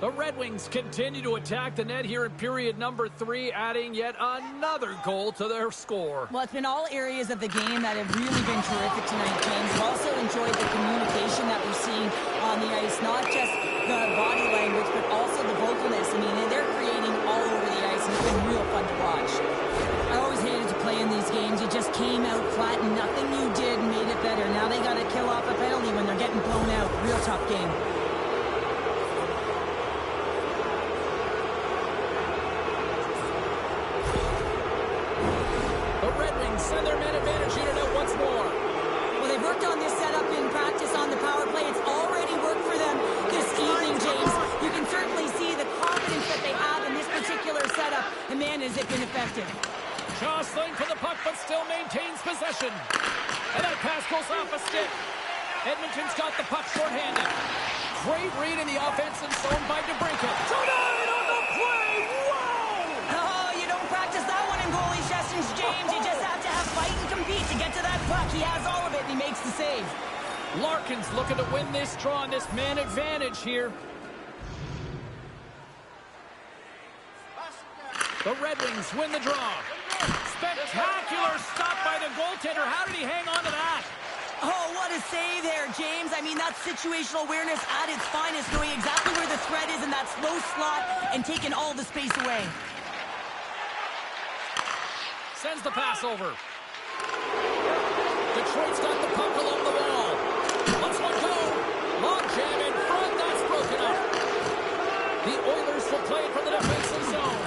The Red Wings continue to attack the net here in period number 3, adding yet another goal to their score. Well, it's been all areas of the game that have really been terrific tonight, James. I've also enjoyed the communication that we're seeing on the ice, not just the body language, but also the vocalness. I mean, they're creating all over the ice, and it's been real fun to watch. I always hated to play in these games. You just came out flat, and nothing you did made it better. Now they got to kill off a penalty when they're getting blown out. Real tough game. Send their man advantage unit out once more. Well, they've worked on this setup in practice on the power play. It's already worked for them this evening, James. You can certainly see the confidence that they have in this particular setup. And man, has it been effective. Jostling for the puck, but still maintains possession. And that pass goes off a stick. Edmonton's got the puck shorthanded. Great read in the offensive zone by DeBrincat. Tonight on the play! Whoa! Oh, you don't practice that one in goalie sessions, James. You just have to have fight and compete to get to that puck. He has all of it, and he makes the save. Larkin's looking to win this draw on this man advantage here. The Red Wings win the draw. Spectacular stop by the goaltender. How did he hang on to that? Oh, what a save there, James. I mean, that's situational awareness at its finest, knowing exactly where the threat is in that slow slot and taking all the space away. Sends the pass over. Detroit's got the puck along the wall. Let's one go. Long jam in front. That's broken up. The Oilers will play it from the defensive zone.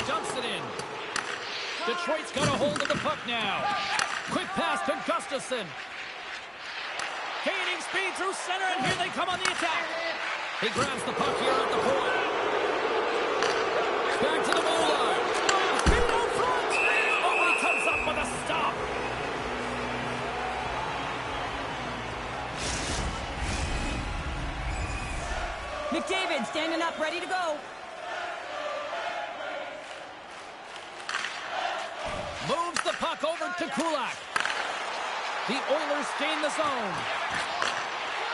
Dumps it in. Detroit's got a hold of the puck now. Quick pass to Gustafsson. Gaining speed through center, and here they come on the attack. He grabs the puck here at the point. Back to the goal line. Speed out front. Oh, he comes up with a stop. McDavid standing up, ready to go. Moves the puck over to Kulak. The Oilers gain the zone.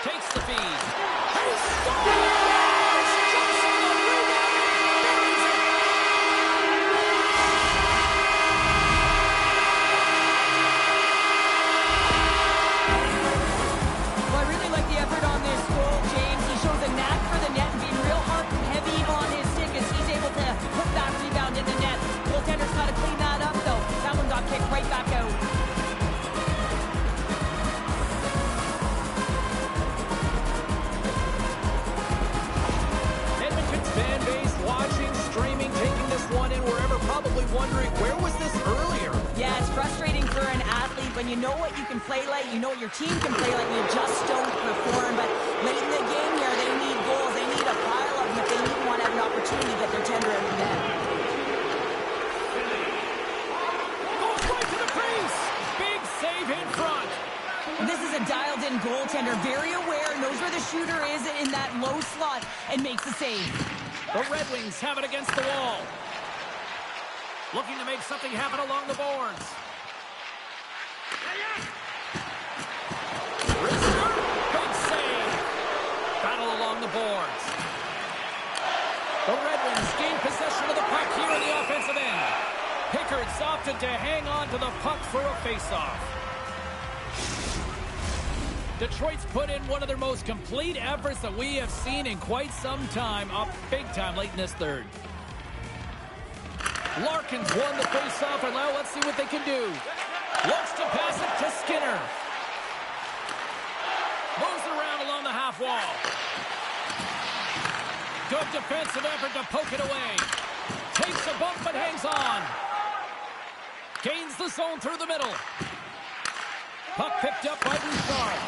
Takes the feed. He scores! Johnson, the rebound, buries it! Well, I really like the effort on this goal, James. He shows a knack for the net and being real hard and heavy on his stick as he's able to put that rebound in the net. Goaltender's got to clean that up, though. That one got kicked right back out. Edmonton's fan base watching, streaming, taking this one in wherever, probably wondering, where was this earlier? Yeah, it's frustrating for an athlete when you know what you can play like, you know what your team can play like, you just don't perform. But late in the game here, they need goals. They need a pile of them if they even want to have an opportunity to get their tender out of the net. Goes right to the crease. Big save in front. And this is a dialed-in goaltender, very aware, knows where the shooter is in that low slot, and makes the save. The Red Wings have it against the wall. Looking to make something happen along the boards. Rister, big save. Battle along the boards. The Red Wings gain possession of the puck here in the offensive end. Pickard's opted to hang on to the puck for a faceoff. Detroit's put in one of their most complete efforts that we have seen in quite some time, up big time late in this third. Larkin's won the faceoff, and now let's see what they can do. Looks to pass it to Skinner. Moves it around along the half wall. Good defensive effort to poke it away. Takes a bump but hangs on. Gains the zone through the middle. Puck picked up by Bouchard.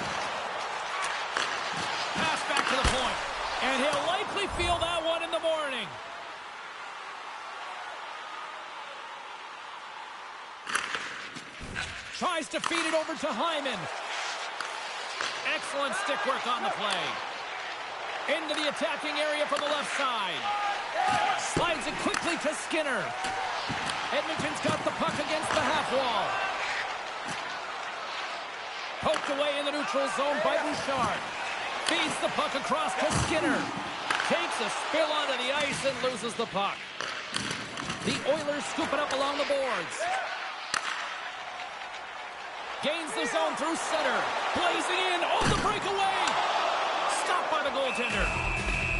Pass back to the point. And he'll likely feel that one in the morning. Tries to feed it over to Hyman. Excellent stick work on the play. Into the attacking area from the left side. Slides it quickly to Skinner. Edmonton's got the puck against the half wall. Poked away in the neutral zone by Bouchard. Feeds the puck across to Skinner. Takes a spill onto the ice and loses the puck. The Oilers scoop it up along the boards. Gains the zone through center. Blazing in on the breakaway. Stopped by the goaltender.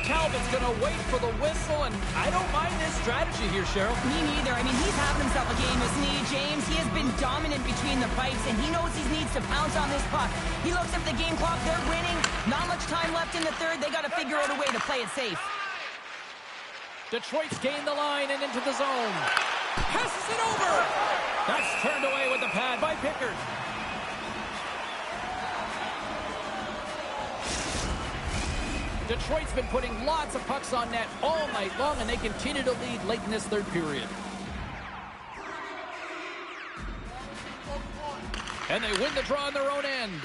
Talbot's going to wait for the whistle, and I don't mind this strategy here, Cheryl. Me neither. I mean, he's having himself a game, isn't he, James? He has been dominant between the pipes, and he knows he needs to pounce on this puck. He looks at the game clock. They're winning. Not much time left in the third. They got to figure out a way to play it safe. Detroit's gained the line and into the zone. Passes it over. That's turned away with the pad by Pickard. Detroit's been putting lots of pucks on net all night long, and they continue to lead late in this third period. And they win the draw on their own end.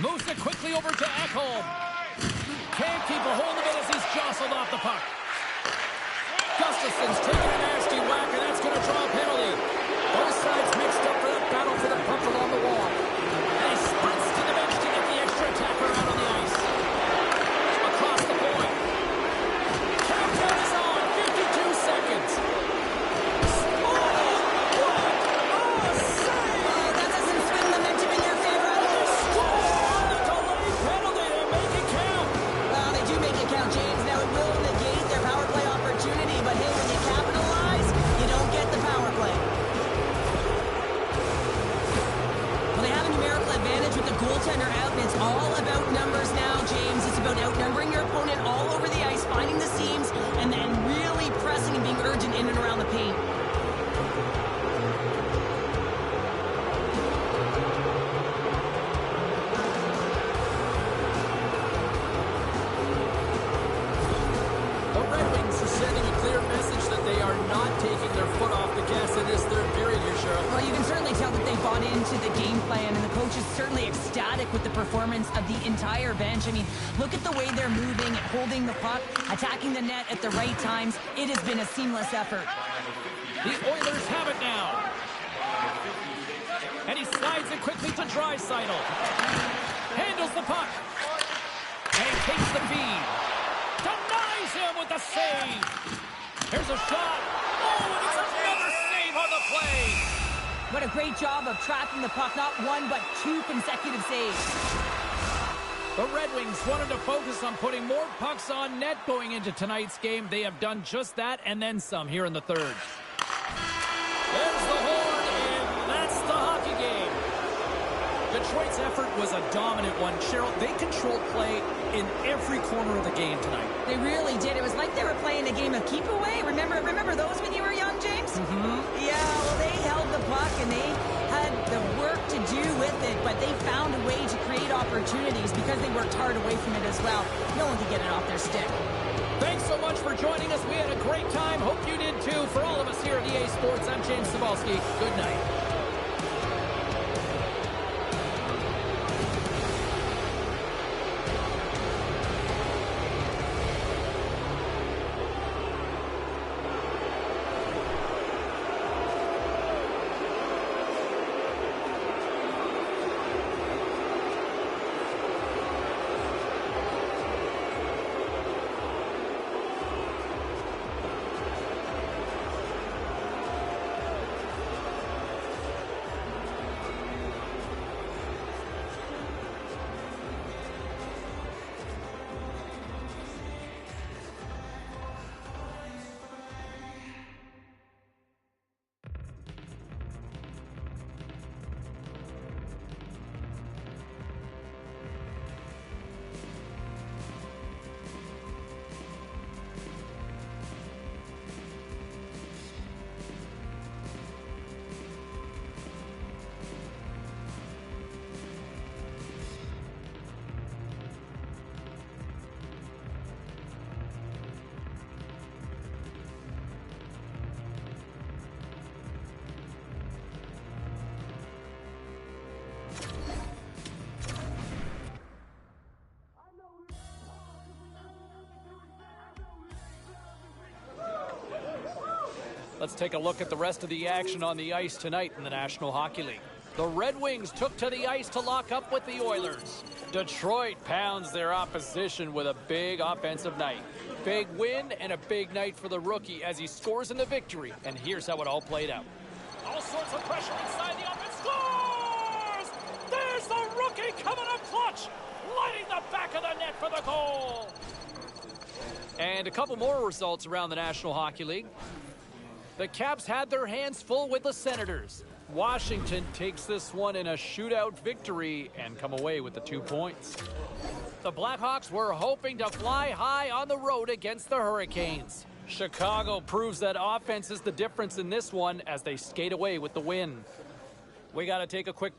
Moves it quickly over to Ekholm. Can't keep a hold of it as he's jostled off the puck. Gustafson's taking a nasty whack, and that's going to draw a penalty. Both sides mixed up for that battle for the puck along the wall. And he sprints to the bench to get the extra attacker out on the ice. Across the point. Countdown is on. 52 seconds. Oh, what a save! That doesn't swing momentum in your favor at all. Score! The delayed penalty. They make it count. Well, they do make it count, James. Now, it will negate their power play opportunity, but hey, when you capitalize, you don't get the power play. Well, they have a numerical advantage with the goaltender out, and it's all about numbers now, James. It's about outnumbering your opponent all over the ice, finding the seams, and then really pressing and being urgent in and around the paint. The Red Wings are sending a clear message that they are not taking their foot off the gas in this third period here, Cheryl. Well, you can certainly tell that they bought into the game plan, and the coach is certainly ecstatic with the performance of the entire bench. I mean, look at the way they're moving, holding the puck, attacking the net at the right times. It has been a seamless effort. The Oilers have it now. And he slides it quickly to Draisaitl. Handles the puck. And he takes the feed. Denies him with the save. Here's a shot. Oh, and it's another save on the play. What a great job of tracking the puck. Not one, but two consecutive saves. The Red Wings wanted to focus on putting more pucks on net going into tonight's game. They have done just that and then some here in the third. There's the horn, and that's the hockey game. Detroit's effort was a dominant one. Cheryl, they controlled play in every corner of the game tonight. They really did. It was like they were playing a game of keep away. Remember those when you were young, James? Mm-hmm. Yeah, well, they held the puck and they had the work to do with it, but they found a way to create opportunities because they worked hard away from it as well. No one could get it off their stick. Thanks so much for joining us. We had a great time. Hope you did too. For all of us here at EA Sports, I'm James Cybulski. Good night. Let's take a look at the rest of the action on the ice tonight in the National Hockey League. The Red Wings took to the ice to lock up with the Oilers. Detroit pounds their opposition with a big offensive night. Big win and a big night for the rookie as he scores in the victory. And here's how it all played out. All sorts of pressure inside the offense. Scores! There's the rookie coming up clutch, lighting the back of the net for the goal. And a couple more results around the National Hockey League. The Caps had their hands full with the Senators. Washington takes this one in a shootout victory and come away with the 2 points. The Blackhawks were hoping to fly high on the road against the Hurricanes. Chicago proves that offense is the difference in this one as they skate away with the win. We got to take a quick